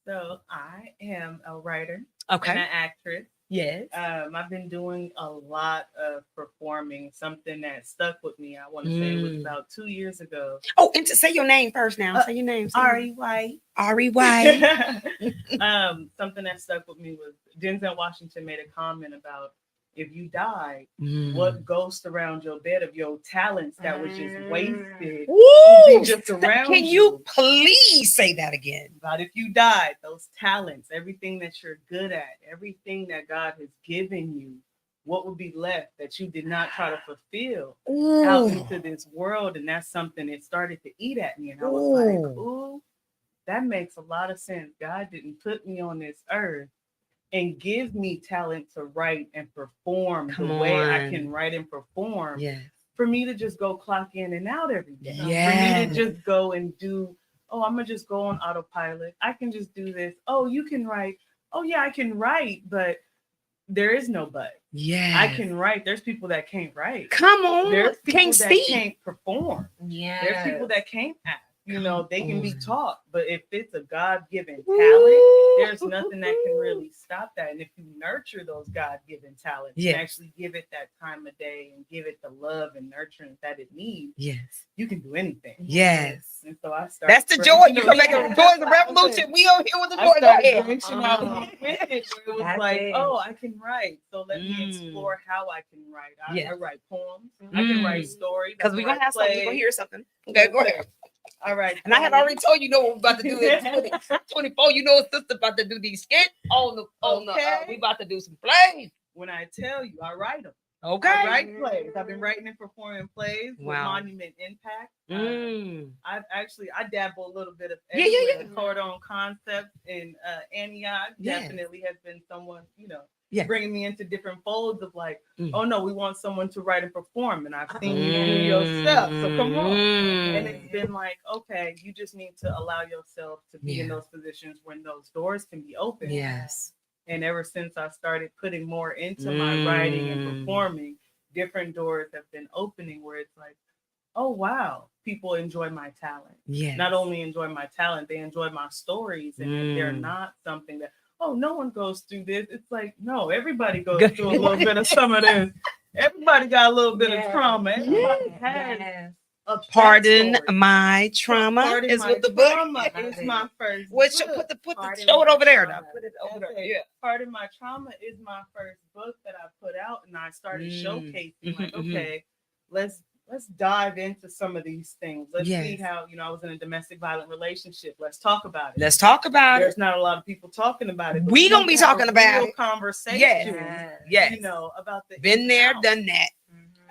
So I am a writer Okay. and an actress. Yes. I've been doing a lot of performing, something that stuck with me. I want to say it was about 2 years ago. Oh, and to say your name first now. Say your name. Ari White. Ari White. Something that stuck with me was Denzel Washington made a comment about if you died, what ghost around your bed of your talents that was just wasted Woo! just around Can you please say that again? But if you died, those talents, everything that you're good at, everything that God has given you, what would be left that you did not try to fulfill out into this world? And that's something that started to eat at me. And I was like, ooh, that makes a lot of sense. God didn't put me on this earth and give me talent to write and perform the way I can write and perform. Yes. For me to just go clock in and out every day. Yes. For me to just go and do, oh, I'm going to just go on autopilot. I can just do this. Oh, you can write. Oh, yeah, I can write, but there is no but. Yeah. I can write. There's people that can't write. Come on. There's people that can't perform. Yeah. There's people that can't act. You know, they can be taught, but if it's a God-given talent, there's nothing that can really stop that. And if you nurture those God-given talents and actually give it that time of day and give it the love and nurturing that it needs, you can do anything. Yes. And so I started. That's the joy. You can make a joy of the revolution. We over here with the joy. I branching out with it. It was like, oh, I can write. So let me explore how I can write. I write poems. I can write stories. Because we're going to have something. We're going to hear something. Okay, go ahead. All right. And I had already told you, what we're about to do in 24. You know, Sister about to do these skits on the we about to do some plays. When I tell you, I write them. Okay. I write plays. I've been writing and performing plays with Monument Impact. I dabble a little bit of everywhere. Cordon Concepts in Antioch definitely has been someone, bringing me into different folds of like, oh no, we want someone to write and perform, and I've seen you do yourself, so come on. And it's been like, okay, you just need to allow yourself to be in those positions when those doors can be open. Yes. And ever since I started putting more into my writing and performing, different doors have been opening where it's like, oh wow, people enjoy my talent. Yes. Not only enjoy my talent, they enjoy my stories, and if they're not something that, oh, no one goes through this. It's like, no, everybody goes through a little bit of some of this. Everybody got a little bit of trauma. Everybody has a Pardon My Trauma is what the book is my first book. Show it over there. Now. Put it over there. Yeah. Pardon My Trauma is my first book that I put out, and I started showcasing like, okay, let's dive into some of these things. Let's see how, I was in a domestic violent relationship. Let's talk about it. Let's talk about There's not a lot of people talking about it. We gonna be talking about it. Conversation. Yes. About the been there, done that.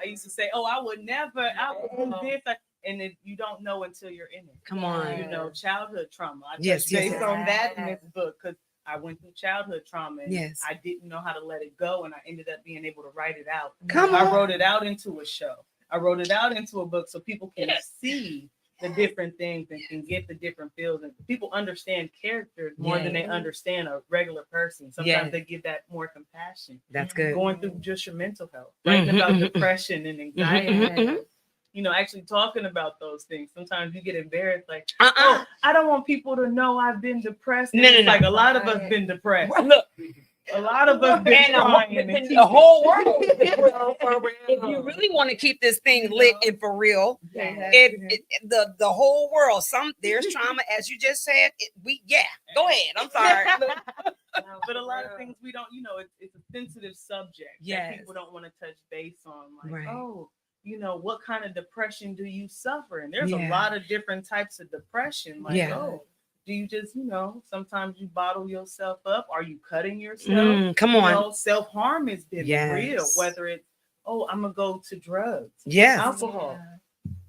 I used to say, oh, I would never, I would do this. And you don't know until you're in it. Come on. Childhood trauma. I touched based on that in this book because I went through childhood trauma and I didn't know how to let it go, and I ended up being able to write it out. I wrote it out into a show. I wrote it out into a book so people can see the different things and can get the different feels. And people understand characters more than they understand a regular person. Sometimes they give that more compassion. That's good. Going through just your mental health, writing about depression and anxiety. Actually talking about those things. Sometimes you get embarrassed, like, oh, I don't want people to know I've been depressed. No. Like a lot of us been depressed. Look. A lot of us been trying the whole world. If you really want to keep this thing lit and for real, the whole world. There's trauma, as you just said. Go ahead. I'm sorry. But a lot of things we don't. It's a sensitive subject that people don't want to touch base on. Like, what kind of depression do you suffer? And there's a lot of different types of depression. Like, do you just, sometimes you bottle yourself up? Are you cutting yourself? Come on. Self-harm has been real, whether it's, I'm going to go to drugs, alcohol,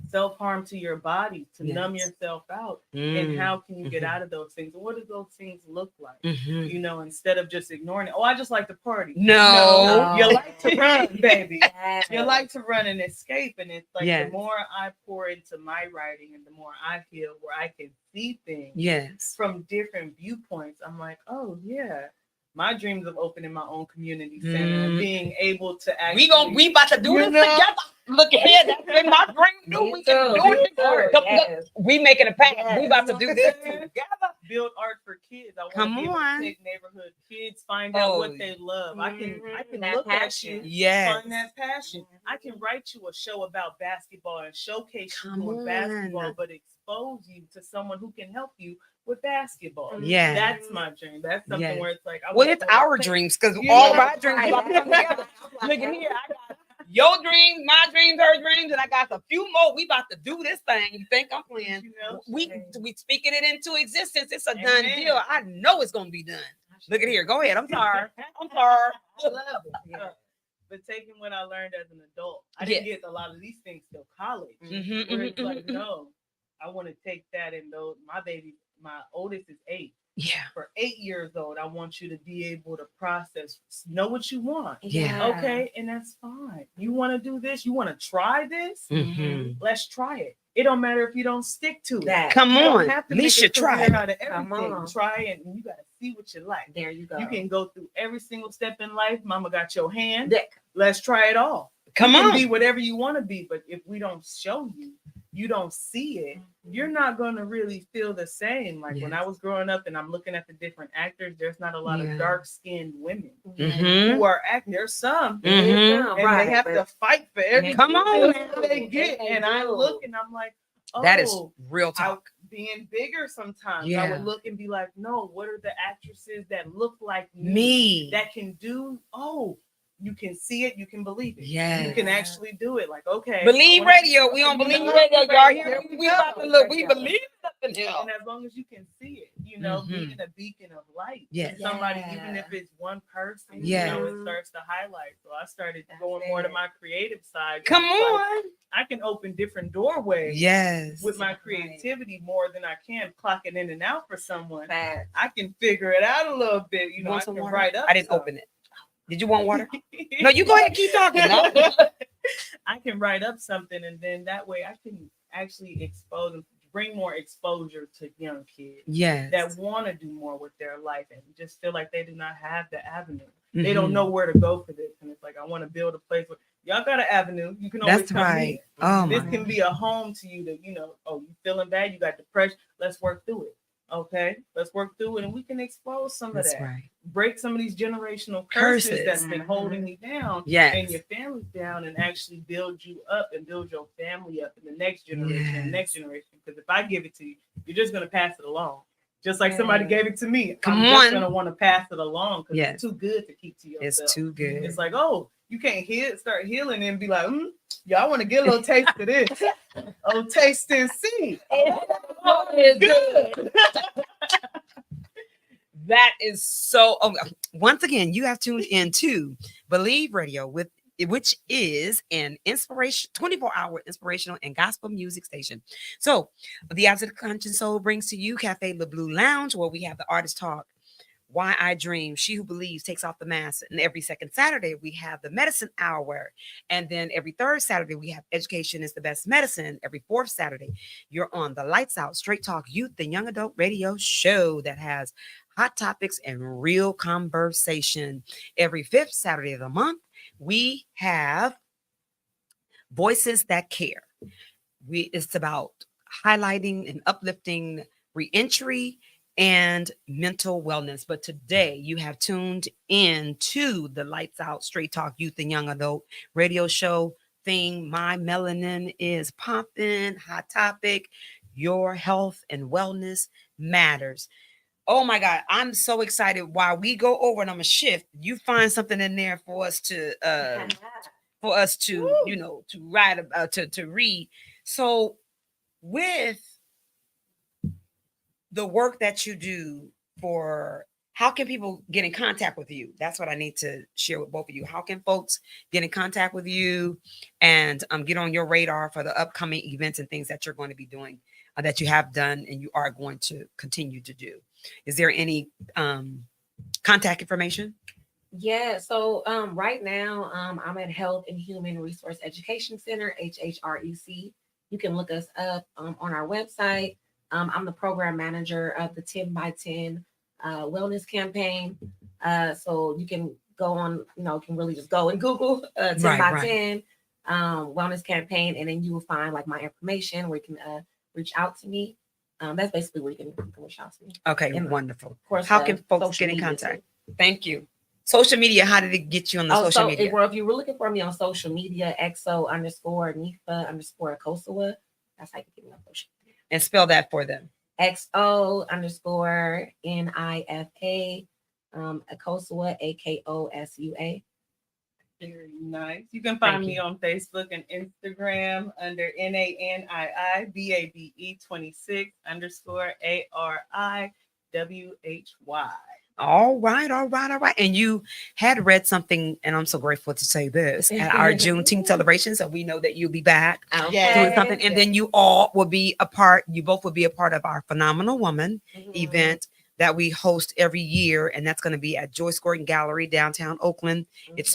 self-harm to your body, to numb yourself out. And how can you get out of those things? What do those things look like? Instead of just ignoring it. Oh, I just like to party. No. You like to run, baby. You like to run and escape. And it's like the more I pour into my writing and the more I feel where I can see things from different viewpoints, I'm like, oh yeah, my dreams of opening my own community center and being able to actually we about to do this together. Look here, that's been my dream too. We can do it together. We making a pact. We about to do this together. Build art for kids. I want Come to be able to on. take neighborhood kids, find out what they love. I can look passion. at you, Yes. find that passion. I can write you a show about basketball and showcase you Come doing on. basketball, but expose you to someone who can help you with basketball. Yeah. That's my dream. That's something Yes. where it's like, Well, it's our dreams because all of our dreams about to come together. Look at here, I got your dreams, my dreams, her dreams, and I got a few more. We about to do this thing. You think I'm playing? You know? We speaking it into existence. It's a Amen. done deal. I know it's gonna be done. Look at here. Go ahead. I'm sorry. I love it. Yeah. But taking what I learned as an adult, I didn't get a lot of these things till college. Where it's like, no, I want to take that and those. My oldest is 8. Yeah. For 8 years old, I want you to be able to process, know what you want. Yeah. Okay, and that's fine. You want to do this? You want to try this? Mm-hmm. Let's try it. It don't matter if you don't stick to it. Come You on. don't have to At least make you a career try. out of Come everything. on. Try it, and you got to see what you like. There you go. You can go through every single step in life. Mama got your hand. That- Let's try it all. Come You can on. be whatever you want to be, but if we don't show you, you don't see it, you're not going to really feel the same. Like when I was growing up and I'm looking at the different actors, there's not a lot of dark-skinned women who are acting. There's some, and they have to fight for everything. Come on. They get, and I look and I'm like, oh, That is real talk. being bigger sometimes. Yeah. I would look and be like, no, what are the actresses that look like Me. that can do? Oh, you can see it, you can believe it. Yes. You can actually do it. Like, okay. Believe radio. We don't believe radio. Y'all hear me? We about to look. We believe something else. And as long as you can see it, you know, being a beacon of light. Yes. To somebody, even if it's one person, Yes. you know, it starts to highlight. So I started going more to my creative side. Come It's like, on. I can open different doorways. Yes. With my creativity more than I can clocking in and out for someone. Fast. I can figure it out a little bit. You know, I can write up. I didn't open it. Did you want water? No, you go ahead. Keep talking. No. I can write up something, and then that way I can actually expose and bring more exposure to young kids that want to do more with their life and just feel like they do not have the avenue. They don't know where to go for this, and it's like I want to build a place where y'all got an avenue. You can always come here. Oh, this can be a home to you. To you feeling bad, you got depression. Let's work through it. Okay, let's work through it, and we can expose some of that. Right. Break some of these generational curses that's been holding you down and your family down, and actually build you up and build your family up in the next generation and next generation. Because if I give it to you, you're just gonna pass it along. Just like somebody gave it to me. I'm just gonna want to pass it along because it's too good to keep to yourself. It's too good. It's like, oh, you can't start healing and be like, y'all want to get a little taste of this. Oh, taste and see. It's good. That is so. Once again, you have tuned in to Believe Radio, which is an 24-hour inspirational and gospel music station. So, the Out of the Conscious Soul brings to you Cafe Le Blue Lounge, where we have the artist talk. Why I Dream, She Who Believes Takes Off the Mask. And every second Saturday, we have the Medicine Hour. And then every third Saturday, we have Education is the Best Medicine. Every fourth Saturday, you're on the Lights Out Straight Talk Youth and Young Adult Radio show that has hot topics and real conversation. Every fifth Saturday of the month, we have Voices That Care. It's about highlighting and uplifting reentry and mental wellness. But today you have tuned in to the Lights Out Straight Talk Youth and Young Adult Radio show theme. My Melanin is Poppin', hot topic. Your health and wellness matters. Oh my God, I'm so excited. While we go over and I'm a shift, you find something in there for us to to write about, to read. So with the work that you do, how can people get in contact with you? That's what I need to share with both of you. How can folks get in contact with you and get on your radar for the upcoming events and things that you're going to be doing, that you have done and you are going to continue to do? Is there any contact information? Yeah, so right now I'm at Health and Human Resource Education Center, HHREC. You can look us up on our website. I'm the program manager of the 10 by 10 wellness campaign. So you can go on, can really just go and Google 10 by 10 wellness campaign, and then you will find like my information where you can reach out to me. That's basically where you can reach out to me. Okay, wonderful. Of course, how can folks get in contact? Thank you. Social media, how did it get you on the social media? Well, if you were looking for me on social media, XO_Nifa_Akosua. That's how you can get me on social media. And spell that for them. XO_NIFA Akosua, AKOSUA. Very nice. You can find me on Facebook and Instagram under NANIIBABE26_ARIWHY. All right. And you had read something, and I'm so grateful to say this, at our Juneteenth celebration. So we know that you'll be back doing something. And then you both will be a part of our Phenomenal Woman event that we host every year. And that's going to be at Joyce Gordon Gallery, downtown Oakland. It's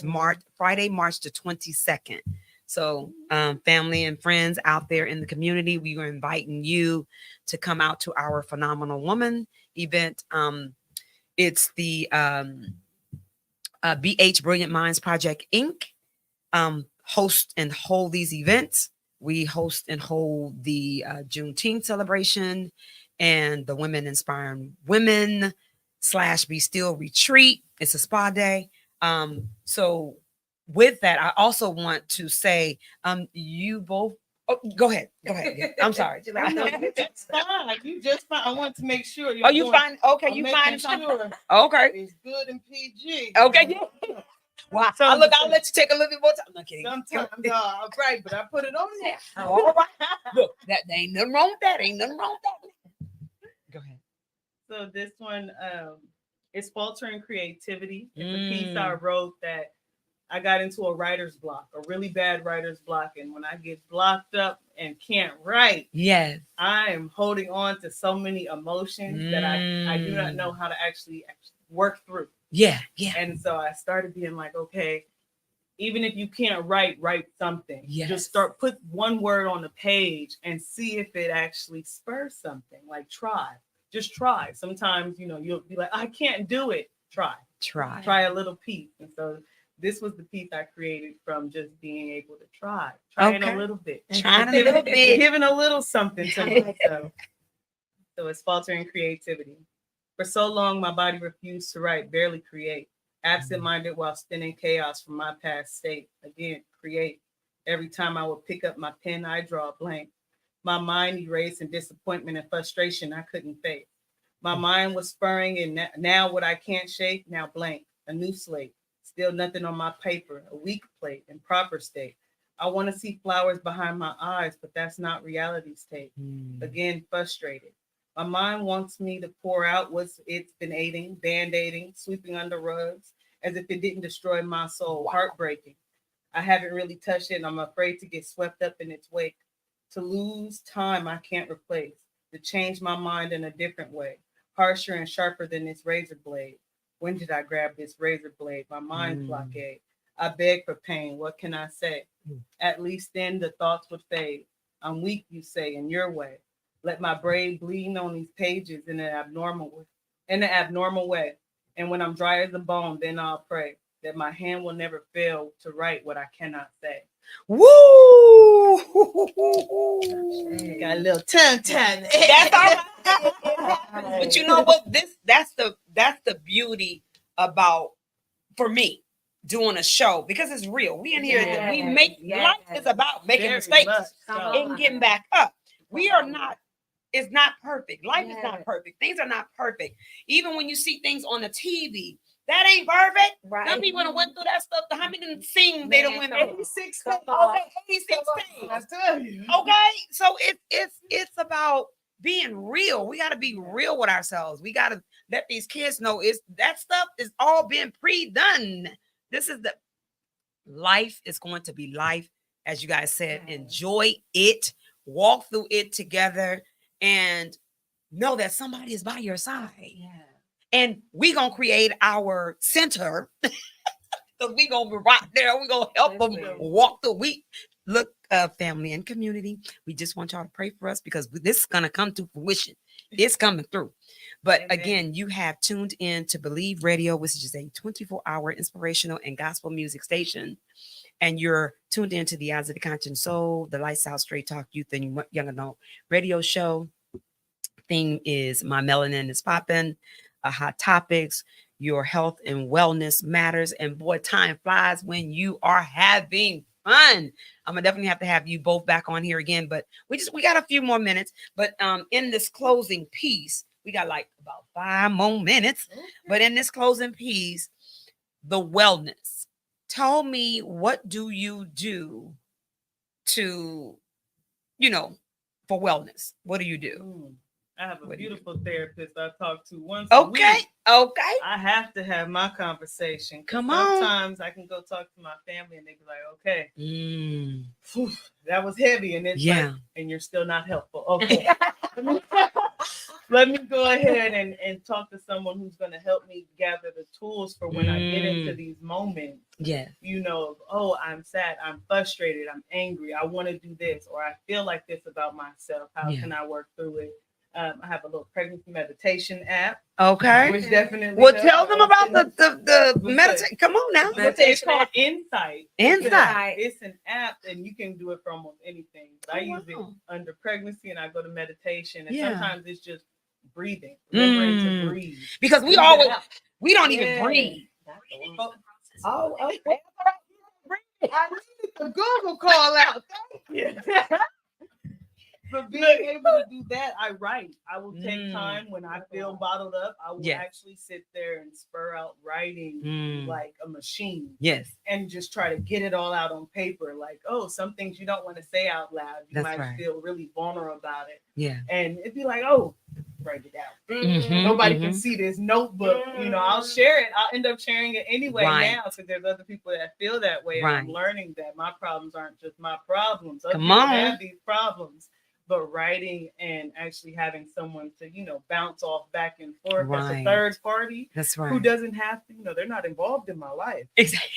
Friday, March the 22nd. So family and friends out there in the community, we are inviting you to come out to our Phenomenal Woman event. It's the BH Brilliant Minds Project, Inc. Host and hold these events. We host and hold the Juneteenth celebration and the Women Inspiring Women / Be Still retreat. It's a spa day. So with that, I also want to say you both. Oh, go ahead. I'm sorry. It's fine. You just fine. I want to make sure. You find okay. You find sure. Okay. It's good and PG. Okay. Yeah. Wow. I'll let you take a little bit more time. I'm kidding. Sometimes, right, but I put it on there. All right. Look, that ain't nothing wrong with that. Go ahead. So this one is Faltering Creativity. It's a piece I wrote that I got into a writer's block, a really bad writer's block. And when I get blocked up and can't write, I am holding on to so many emotions that I do not know how to actually work through. Yeah. And so I started being like, okay, even if you can't write something. Yes. Just put one word on the page and see if it actually spurs something. Like just try. Sometimes, you'll be like, I can't do it. Try a little piece. And so this was the piece I created from just being able to trying a little bit, giving a little something to myself. So it's Faltering Creativity. For so long, my body refused to write, barely create. Absent-minded while spinning chaos from my past state. Again, create. Every time I would pick up my pen, I draw a blank. My mind erased in disappointment and frustration I couldn't face. My mind was spurring, and now what I can't shake, now blank. A new slate. Still nothing on my paper, a weak plate in proper state. I want to see flowers behind my eyes, but that's not reality's take. Again, frustrated. My mind wants me to pour out what it's been aiding, band-aiding, sweeping under rugs, as if it didn't destroy my soul. Wow. Heartbreaking. I haven't really touched it, and I'm afraid to get swept up in its wake. To lose time I can't replace. To change my mind in a different way. Harsher and sharper than this razor blade. When did I grab this razor blade? My mind's blockade. I beg for pain. What can I say? At least then the thoughts would fade. I'm weak, you say, in your way. Let my brain bleed on these pages in an abnormal way. And when I'm dry as a bone, then I'll pray that my hand will never fail to write what I cannot say. Woo! Got a little tongue tied. That's all right. But you know what? That's the beauty about, for me, doing a show, because it's real. We in here, we make life is about making mistakes and getting back up. We are not. It's not perfect. Life is not perfect. Things are not perfect. Even when you see things on the TV, that ain't perfect. Right. Some people done went through that stuff. How many didn't sing? They done went 86. Okay, 86 things. I tell you. Okay, so it's about being real. We got to be real with ourselves. We got to let these kids know that stuff is all being pre-done. This is the life is going to be life, as you guys said. Enjoy it. Walk through it together. And know that somebody is by your side. Yeah. And we're going to create our center. So we're going to be right there. We're going to help them walk the week. Look, family and community, we just want y'all to pray for us, because this is going to come to fruition. It's coming through. But Amen. again, you have tuned in to Believe Radio, which is a 24-hour inspirational and gospel music station. And you're tuned in to the Eyes of the Conscious Soul, the Lights Out Straight Talk Youth and Young Adult radio show. Theme is My Melanin is Poppin', hot topics, your health and wellness matters. And boy, time flies when you are having fun. I'm gonna definitely have to have you both back on here again, but we got a few more minutes. But in this closing piece, we got like about 5 more minutes. Okay. But in this closing piece, the wellness. Tell me, what do you do to, for wellness? What do you do? I have a What do you beautiful therapist I talk to once a week. Okay. I have to have my conversation. Come on. Sometimes I can go talk to my family and they be like, okay, Mm, phew, that was heavy. And it's yeah. like, and you're still not helpful. Okay. Let me go ahead and talk to someone who's going to help me gather the tools for when I get into these moments. Yeah. Oh, I'm sad, I'm frustrated, I'm angry, I want to do this, or I feel like this about myself. How can I work through it? I have a little pregnancy meditation app. Okay. Which definitely. Well, tell them about the meditation. Come on now. It's called Insight. Insight. It's an app, and you can do it for almost anything. I use it under pregnancy, and I go to meditation, and sometimes it's just breathing, remembering to breathe. Because we don't even breathe. Oh, okay. I need the Google call out. Thank you. But being able to do that, I write. I will take time when I feel bottled up. I will actually sit there and spur out writing like a machine. Yes. And just try to get it all out on paper. Like, some things you don't want to say out loud. You might feel really vulnerable about it. Yeah. And it'd be like, write it out. Nobody can see this notebook. I'll share it. I'll end up sharing it anyway now because there's other people that feel that way. And I'm learning that my problems aren't just my problems. Other people have these problems. But writing and actually having someone to, bounce off back and forth as a third party. That's right. Who doesn't have to, they're not involved in my life. Exactly.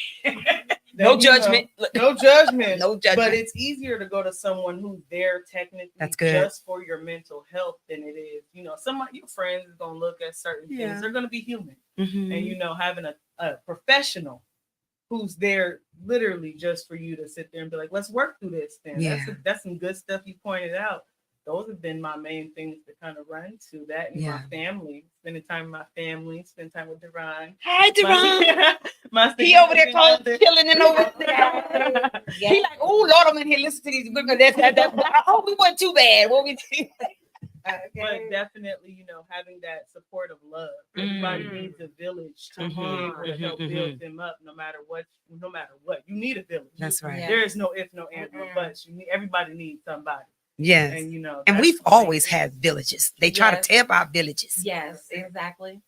No judgment. No judgment. No judgment. But it's easier to go to someone who's there technically just for your mental health than it is. Some of your friends is going to look at certain things. They're going to be human. And, having a professional who's there literally just for you to sit there and be like, let's work through this then. Yeah. That's some good stuff you pointed out. Those have been my main things to kind of run to. That and my family. Spending time with my family, spend time with Duran. Hi, Duran. He over there chilling and over there. He like, oh, Lord, I'm in here listening to these women. Oh, we weren't too bad. What we did. But definitely, having that support of love. Everybody needs a village to be able to help build them up, no matter what. You need a village. That's right. There is no if, no and, no buts. Everybody needs somebody. Yes. And and we've always had villages. They try to tear up our villages. Yes, exactly.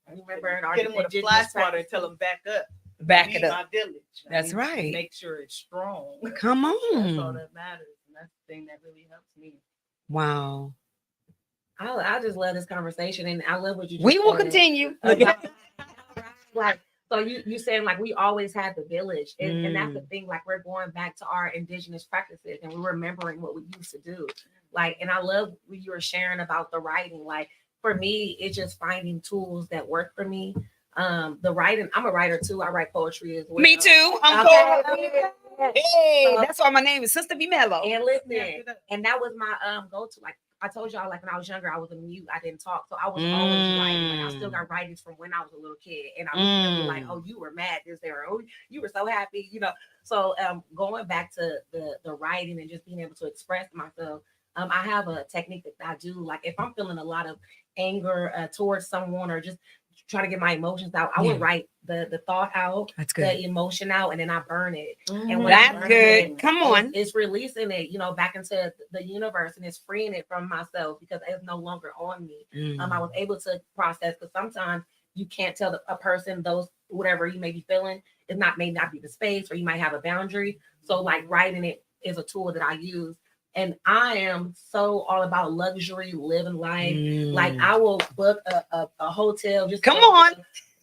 I remember in our get them with a fly swatter and tell them back up. Back it up. My village. That's right. Make sure it's strong. Come on. That's all that matters. And that's the thing that really helps me. Wow. I just love this conversation, and I love what you. We will continue. Like, so you saying like we always had the village, and that's the thing. Like, we're going back to our indigenous practices, and we're remembering what we used to do. Like, and I love what you were sharing about the writing. Like, for me, it's just finding tools that work for me. The writing. I'm a writer too. I write poetry as well. Me too. I'm Hey, that's why my name is Sistah Mellow. And listen, and that was my go-to. Like, I told y'all, like, when I was younger, I was a mute. I didn't talk. So I was always writing. Like, I still got writings from when I was a little kid. And I was like, oh, you were mad this day. Or, oh, you were so happy, So going back to the writing and just being able to express myself, I have a technique that I do. Like, if I'm feeling a lot of anger towards someone or just try to get my emotions out, I would write the thought out, the emotion out, and then I burn it. And when that's good. Come on. It's releasing it, back into the universe, and it's freeing it from myself because it's no longer on me. I was able to process, because sometimes you can't tell a person those whatever you may be feeling. It may not be the space, or you might have a boundary. So like writing it is a tool that I use. And I am so all about luxury, living life. Like, I will book a hotel just come on,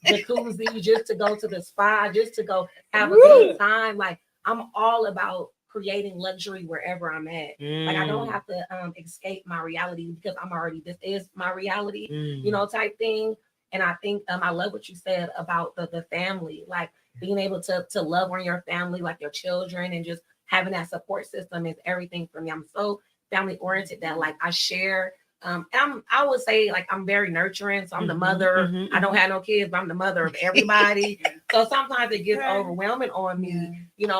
jacuzzi, just to go to the spa, just to go have a good time. Like, I'm all about creating luxury wherever I'm at. Like I don't have to escape my reality because I'm already, this is my reality, type thing. And I think I love what you said about the family, like being able to love on your family, like your children, and just having that support system is everything for me. I'm so family oriented that like I share. I would say like I'm very nurturing. So I'm the mother. I don't have no kids, but I'm the mother of everybody. So sometimes it gets overwhelming on me, and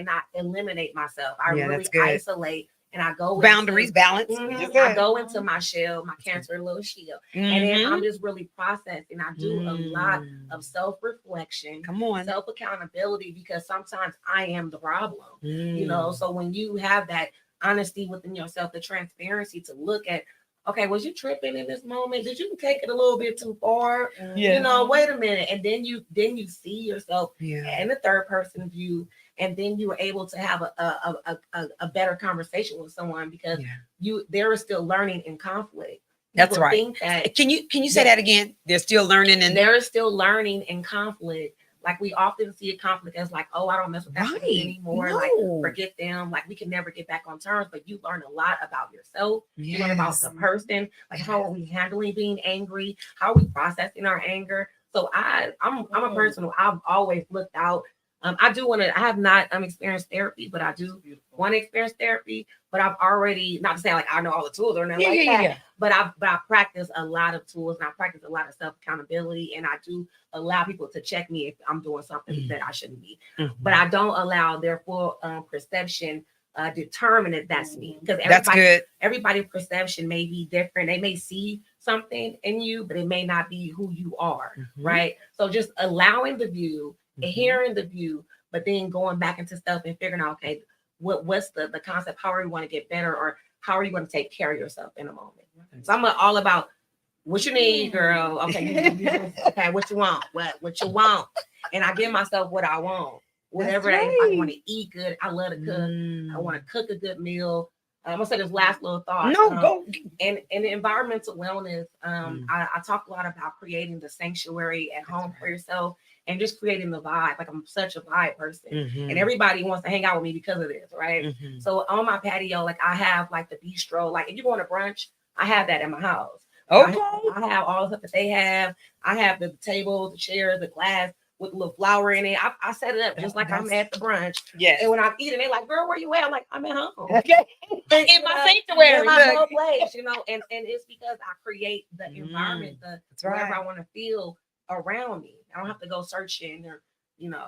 I eliminate myself. I really isolate. And I go boundaries, balance. I go into my shell, my cancer little shell, and then I'm just really processing. I do a lot of self-reflection, self-accountability, because sometimes I am the problem. So when you have that honesty within yourself, the transparency to look at, okay, was you tripping in this moment? Did you take it a little bit too far? Wait a minute, and then you see yourself in the third person view. And then you were able to have a better conversation with someone because there is still learning in conflict. That's right. Think that, can you say that again? They're still learning, and there is still learning in conflict. Like we often see a conflict as like, oh, I don't mess with that person anymore. Like forget them. Like we can never get back on terms. But you learn a lot about yourself. You learn about the person. Like how are we handling being angry? How are we processing our anger? So I'm a person who I've always looked out. I have not experienced therapy, but I do want to experience therapy. But I've already, not to say like I know all the tools or nothing that, but I practice a lot of tools, and I practice a lot of self-accountability, and I do allow people to check me if I'm doing something that I shouldn't be. But I don't allow their full perception determine if that's me, because everybody's perception may be different. They may see something in you, but it may not be who you are, right? So just allowing the view, hearing the view, but then going back into stuff and figuring out, okay, what's the concept? How are you want to get better, or how are you going to take care of yourself in a moment? So I'm all about what you need, girl. Okay, okay, what you want? What you want? And I give myself what I want. Whatever that is. I want to eat good. I love to cook. I want to cook a good meal. I'm gonna say this last little thought. Go. And in environmental wellness, I talk a lot about creating the sanctuary at home for yourself, and just creating the vibe. Like I'm such a vibe person, and everybody wants to hang out with me because of this, right? So on my patio, like I have like the bistro. Like if you're going to brunch, I have that in my house. Okay. I have all the stuff that they have. I have the table, the chairs, the glass with a little flour in it. I set it up just like I'm at the brunch. Yes. And when I'm eating, they're like, "Girl, where you at?" I'm like, "I'm at home." Okay. In my sanctuary, in my whole place, and it's because I create the environment, whatever I want to feel around me. I don't have to go searching or,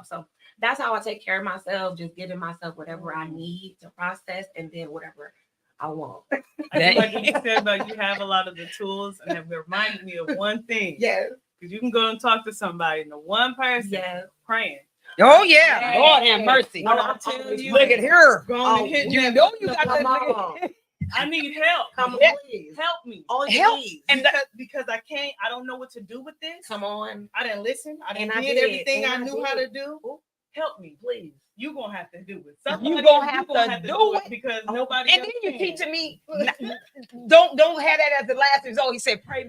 so that's how I take care of myself, just giving myself whatever I need to process, and then whatever I want. I like what you said about you have a lot of the tools, and it reminded me of one thing. Yes. Because you can go and talk to somebody, and the one person praying. Oh yeah, Lord have mercy. When I tell you, look at her. You know you got to. I need help. Come please help me. Help. And because I can't, I don't know what to do with this. Come on. I didn't listen. I did everything I knew how to do. Help me, please. You're gonna have to do it. You're gonna have to do it because nobody. And then you teaching me don't have that as the last result. He said, pray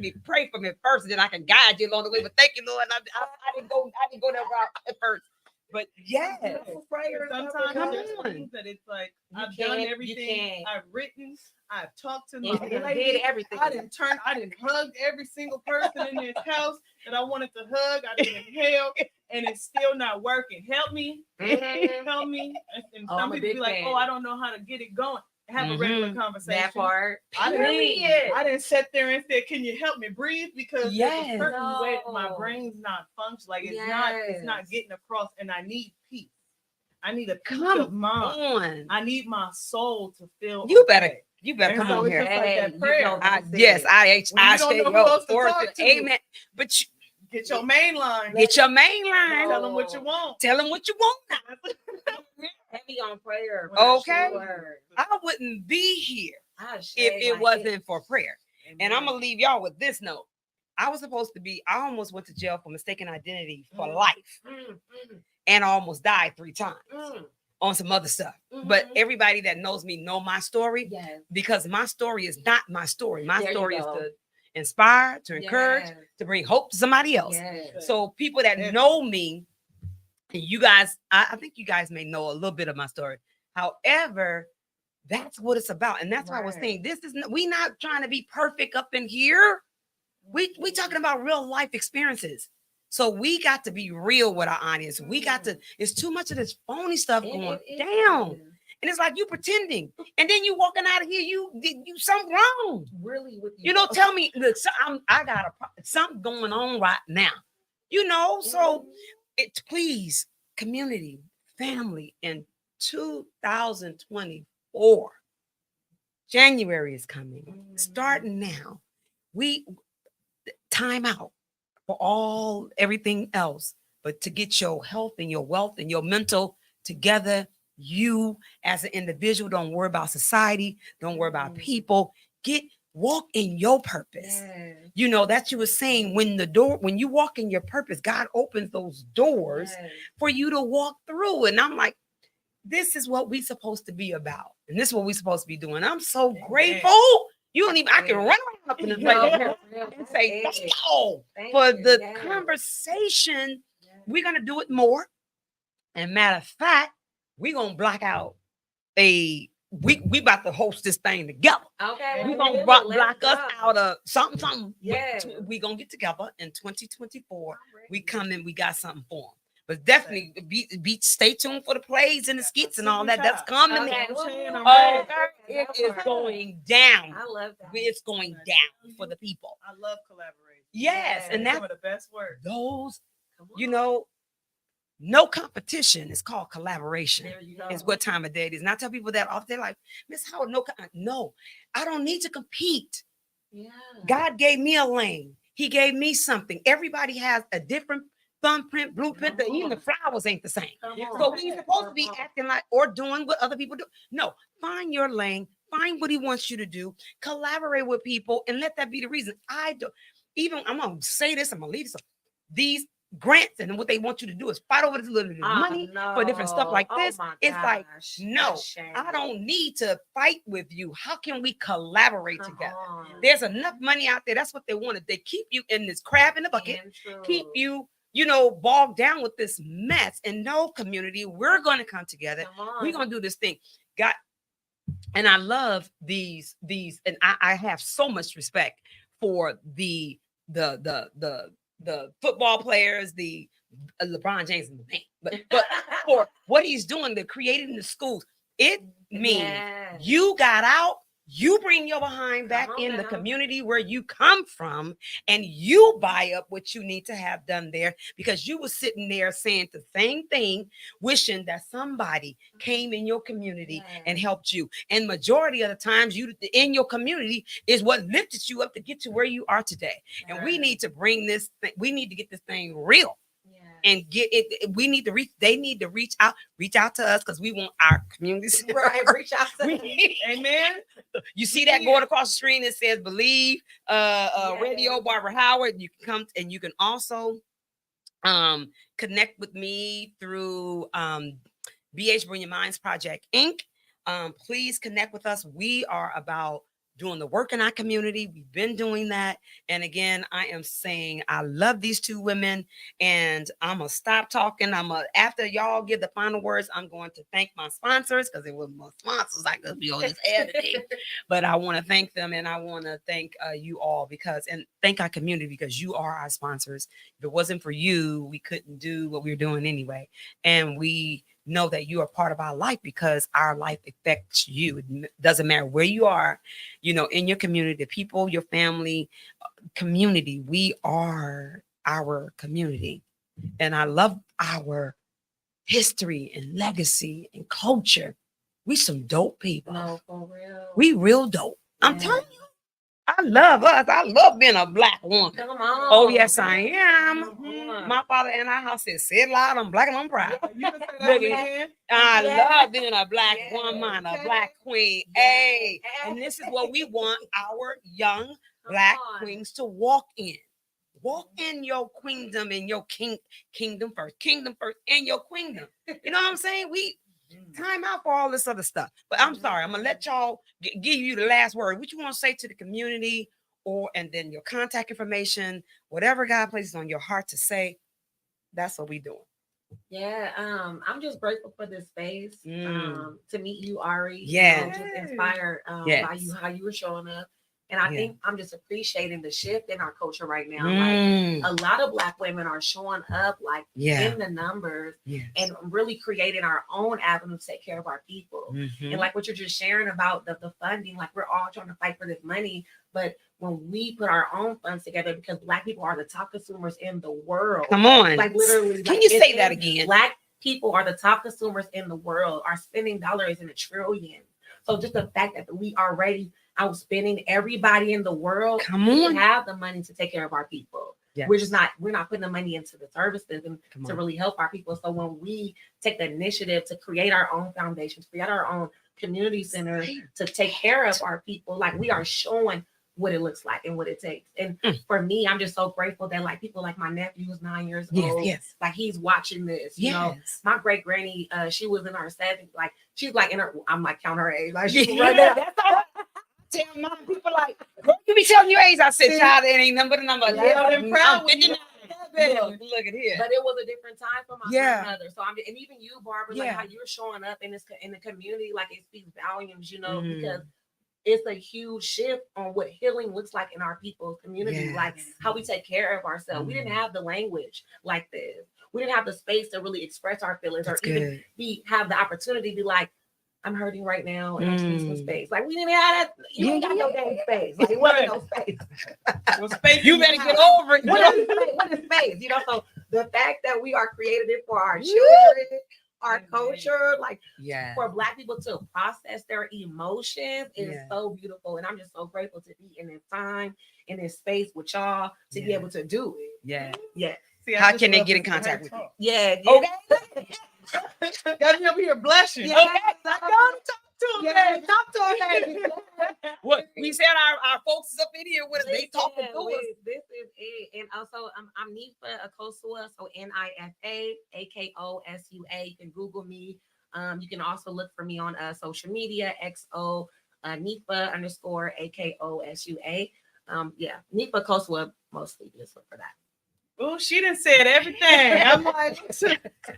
for me first, and then I can guide you along the way. But thank you, Lord. I didn't go that route at first. But yes, sometimes there's things that it's like I've done everything. I've written. I've talked to my did everything. I didn't hug every single person in this house that I wanted to hug. I didn't inhale, and it's still not working. Help me. Help me. And some people be like, "Oh, I don't know how to get it going." Have a regular conversation. That part. I didn't sit there and say, "Can you help me breathe?" Because there's a certain way my brain's not functioning. Like it's not getting across, and I need peace. I need a peace of mind. I need my soul to feel. You better come on here. Like that prayer. I stay up. Amen. But get your main line. Get your main line. Tell them what you want. Tell them what you want. Heavy on prayer. Okay. I wouldn't be here if it wasn't for prayer. And I'm gonna leave y'all with this note. I almost went to jail for mistaken identity for life. And I almost died 3 times on some other stuff. But everybody that knows me know my story, because my story is not my story. My story is to inspire, to encourage, to bring hope to somebody else. So people that know me, and you guys, I think you guys may know a little bit of my story. However, that's what it's about. And that's why I was saying we not trying to be perfect up in here. We talking about real life experiences. So we got to be real with our audience. We got to, it's too much of this phony stuff going down. And it's like you pretending. And then you walking out of here, you something wrong. Really with you. Tell me, look, I got something going on right now. So please, community, family, in 2024, January is coming. Starting now. We time out for everything else, but to get your health and your wealth and your mental together. You as an individual, don't worry about society, don't worry about people. Walk in your purpose. That you were saying, when you walk in your purpose, God opens those doors for you to walk through. And I'm like, this is what we're supposed to be about, and this is what we're supposed to be doing. I'm so grateful. You don't even, I can run around up in this place and say thank you for the conversation. We're gonna do it more. And matter of fact, we're gonna block out we about to host this thing together. Okay. We're gonna block us out of something. We're gonna get together in 2024. We come in, we got something for them. But definitely stay tuned for the plays and the skits and all that. That's coming. It is going down. I love that. It's going down for the people. I love collaboration. Yes, and that's some of the best work. Those, no competition. It's called collaboration. There you go. It's what time of day it is. And I tell people that often. They're like, Miss Howard, no, I don't need to compete. Yeah. God gave me a lane. He gave me something. Everybody has a different thumbprint, blueprint. Even the flowers ain't the same. So we supposed to be acting like or doing what other people do. No, find your lane. Find what he wants you to do. Collaborate with people, and let that be the reason. I'm gonna say this. I'm gonna leave this. These grants and what they want you to do is fight over this little money for different stuff like this. It's like, no, I don't need to fight with you. How can we collaborate together? There's enough money out there. That's what they wanted. They keep you in this crab in the bucket, keep you, bogged down with this mess. And no, community, we're going to come together. We're going to do this thing. And I love these, and I have so much respect for the football players, the LeBron James, but for what he's doing, the creating the schools. It means you got out, you bring your behind back in the community where you come from, and you buy up what you need to have done there, because you were sitting there saying the same thing, wishing that somebody came in your community and helped you. And majority of the times, you in your community is what lifted you up to get to where you are today. And we need to bring this. We need to get this thing real. And get it. We need to reach. They need to reach out to us, because we want our communities. Right, reach out to Amen. You see that going across the screen? It says "Believe." Radio Barbara Howard. You can come, and you can also connect with me through BH Bring Your Minds Project Inc. Please connect with us. We are about doing the work in our community. We've been doing that. And again, I am saying I love these two women, and I'm going to stop talking. After y'all give the final words, I'm going to thank my sponsors, because it was my sponsors I could be on this air today. But I want to thank them, and I want to thank you all, and thank our community, because you are our sponsors. If it wasn't for you, we couldn't do what we're doing anyway. And we know that you are part of our life, because our life affects you. It doesn't matter where you are, in your community, the people, your family, community. We are our community. And I love our history and legacy and culture. We some dope people. No, for real. We real dope. I'm telling you. I love us. I love being a Black woman. Come on. Oh, yes, I am. My father in our house said, "Say it loud, I'm Black and I'm proud." You can say that again. I love being a Black woman, a Black queen. Hey, and this is what we want our young Black queens to walk in. Walk in your queendom and your kingdom first in your queendom. You know what I'm saying? We time out for all this other stuff. But I'm sorry, I'm gonna let y'all give you the last word. What you want to say to the community, and then your contact information, whatever God places on your heart to say. That's what we doing. Yeah, I'm just grateful for this space. To meet you, Ari. Yeah. Just inspired by Yes. you, how you were showing up. And I Yeah. think I'm just appreciating the shift in our culture right now. Mm. Like a lot of Black women are showing up like Yeah. in the numbers Yes. and really creating our own avenue to take care of our people. Mhm. And like what you're just sharing about the funding, like we're all trying to fight for this money, but when we put our own funds together, because Black people are the top consumers in the world. Come on. Like literally, Can like, you say that again? Black people are the top consumers in the world. Our spending dollars in a trillion. So just the fact that we already outspending everybody in the world, Come we on. have the money to take care of our people. Yes. We're not putting the money into the services and to really help our people. So when we take the initiative to create our own foundations, create our own community centers to take care of our people, like we are showing what it looks like and what it takes. And for me, I'm just so grateful that like people like my nephew who's 9 years old, like he's watching this. You know, my great granny, she was in her 70s, like she's like in her, I'm like count her age, like she's right now. That's all. Tell mom, people like, you be telling your age. I said, child, it ain't number the number. I'm proud. Look at here. But it was a different time for my grandmother. So I'm, and even you, Barbara, like how you're showing up in this in the community, like it speaks volumes, you know, because it's a huge shift on what healing looks like in our people's community, like how we take care of ourselves. We didn't have the language like this. We didn't have the space to really express our feelings or even have the opportunity to be like, I'm hurting right now and I just need some space. Like we didn't have that. You ain't got no damn space. Like it wasn't no space. Well, space. You better get over it. What is space? You know, so the fact that we are creating it for our children, our culture, like for Black people to process their emotions is so beautiful. And I'm just so grateful to be in this time, in this space with y'all to be able to do it. Yeah. See, how can they get in contact with you? Yeah. Okay. Got me up here blushing. Yeah. Okay. I gotta talk to him. Yeah, talk to him, baby. What we said, our folks up in here with us, they talking to us. This is it. And also, I'm Nifa Akosua, so Nifa Akosua. You can Google me. You can also look for me on social media, XO Nifa _ Akosua. Nifa Akosua mostly. Just look for that. Oh, she done said everything. I'm like,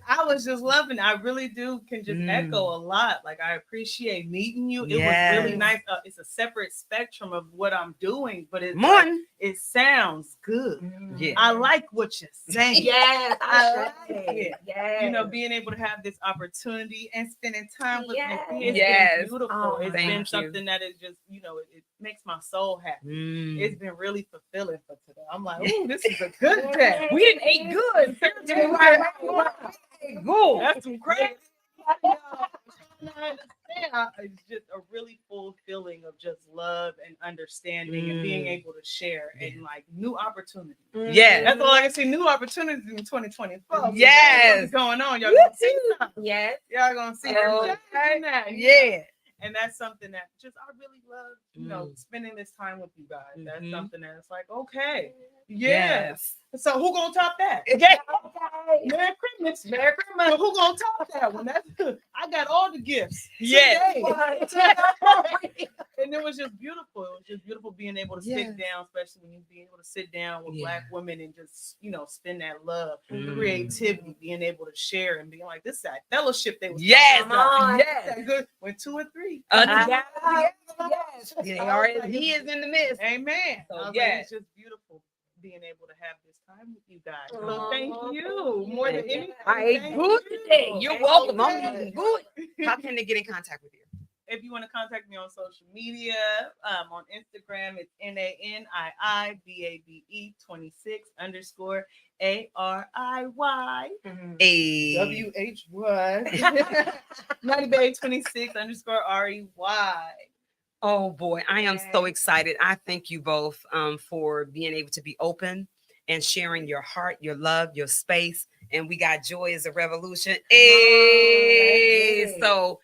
I was just loving it. I really can just echo a lot. Like, I appreciate meeting you. It was really nice. It's a separate spectrum of what I'm doing, but it's it sounds good. I like what you're saying. Yes, I like it. Yes. You know, being able to have this opportunity and spending time with me. It's been beautiful. It's been something that is just, you know, it makes my soul happy. It's been really fulfilling for today. I'm like, oh, this is a good day. We didn't eat good. Good. That's some crazy. It's just a really full feeling of just love and understanding and being able to share and like new opportunities. That's all I can see. New opportunities in 2024. What's going on? Y'all gonna see something. Y'all gonna see that. And that's something that just I really love, you know, spending this time with you guys. That's something that's like, okay. Yes. So who gonna top that? Okay. Merry Christmas. Merry Christmas. So who gonna top that one? That's good. I got all the gifts. And it was just beautiful. It was just beautiful being able to sit down, especially when you be able to sit down with Black women and just, you know, spend that love, creativity, being able to share and being like, this is that fellowship they was talking about. That good when 2 or 3. He is in the midst. Amen. So it's just beautiful being able to have this time with you guys. So thank you. More than anything. I ate good today. You're welcome. I'm eating good. How can they get in contact with you? If you want to contact me on social media, on Instagram, it's NANIIBABE 26 _ ARIY WHY 90 26 _ REY. Oh boy, I am so excited. I thank you both for being able to be open and sharing your heart, your love, your space. And we got joy as a revolution. So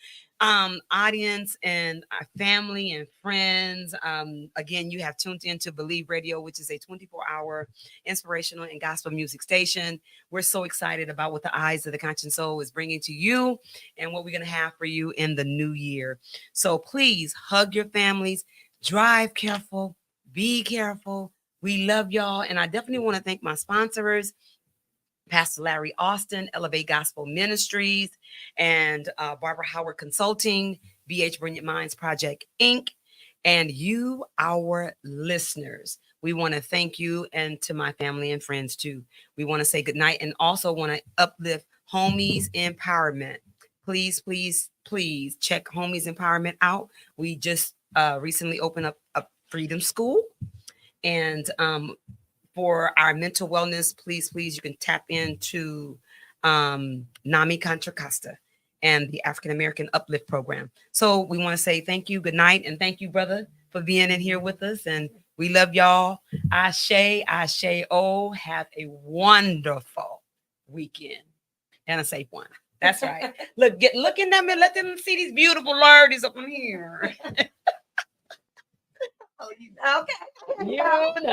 audience and our family and friends, again, you have tuned in to Believe Radio, which is a 24-hour inspirational and gospel music station. We're so excited about what the Eyes of the Conscious Soul is bringing to you and what we're going to have for you in the new year. So please hug your families, drive careful, be careful. We love y'all. And I definitely want to thank my sponsors, Pastor Larry Austin, Elevate Gospel Ministries, and Barbara Howard Consulting, BH Brilliant Minds Project, Inc., and you, our listeners. We want to thank you, and to my family and friends too. We want to say good night, and also want to uplift Homies Empowerment. Please, please, please check Homies Empowerment out. We just recently opened up a Freedom School, and for our mental wellness, please, you can tap into NAMI Contra Costa and the African American Uplift Program. So we want to say thank you, good night, and thank you, brother, for being in here with us. And we love y'all. Ashe, ashe, oh, have a wonderful weekend and a safe one. That's right. Look in them and let them see these beautiful ladies up in here. Okay. You know.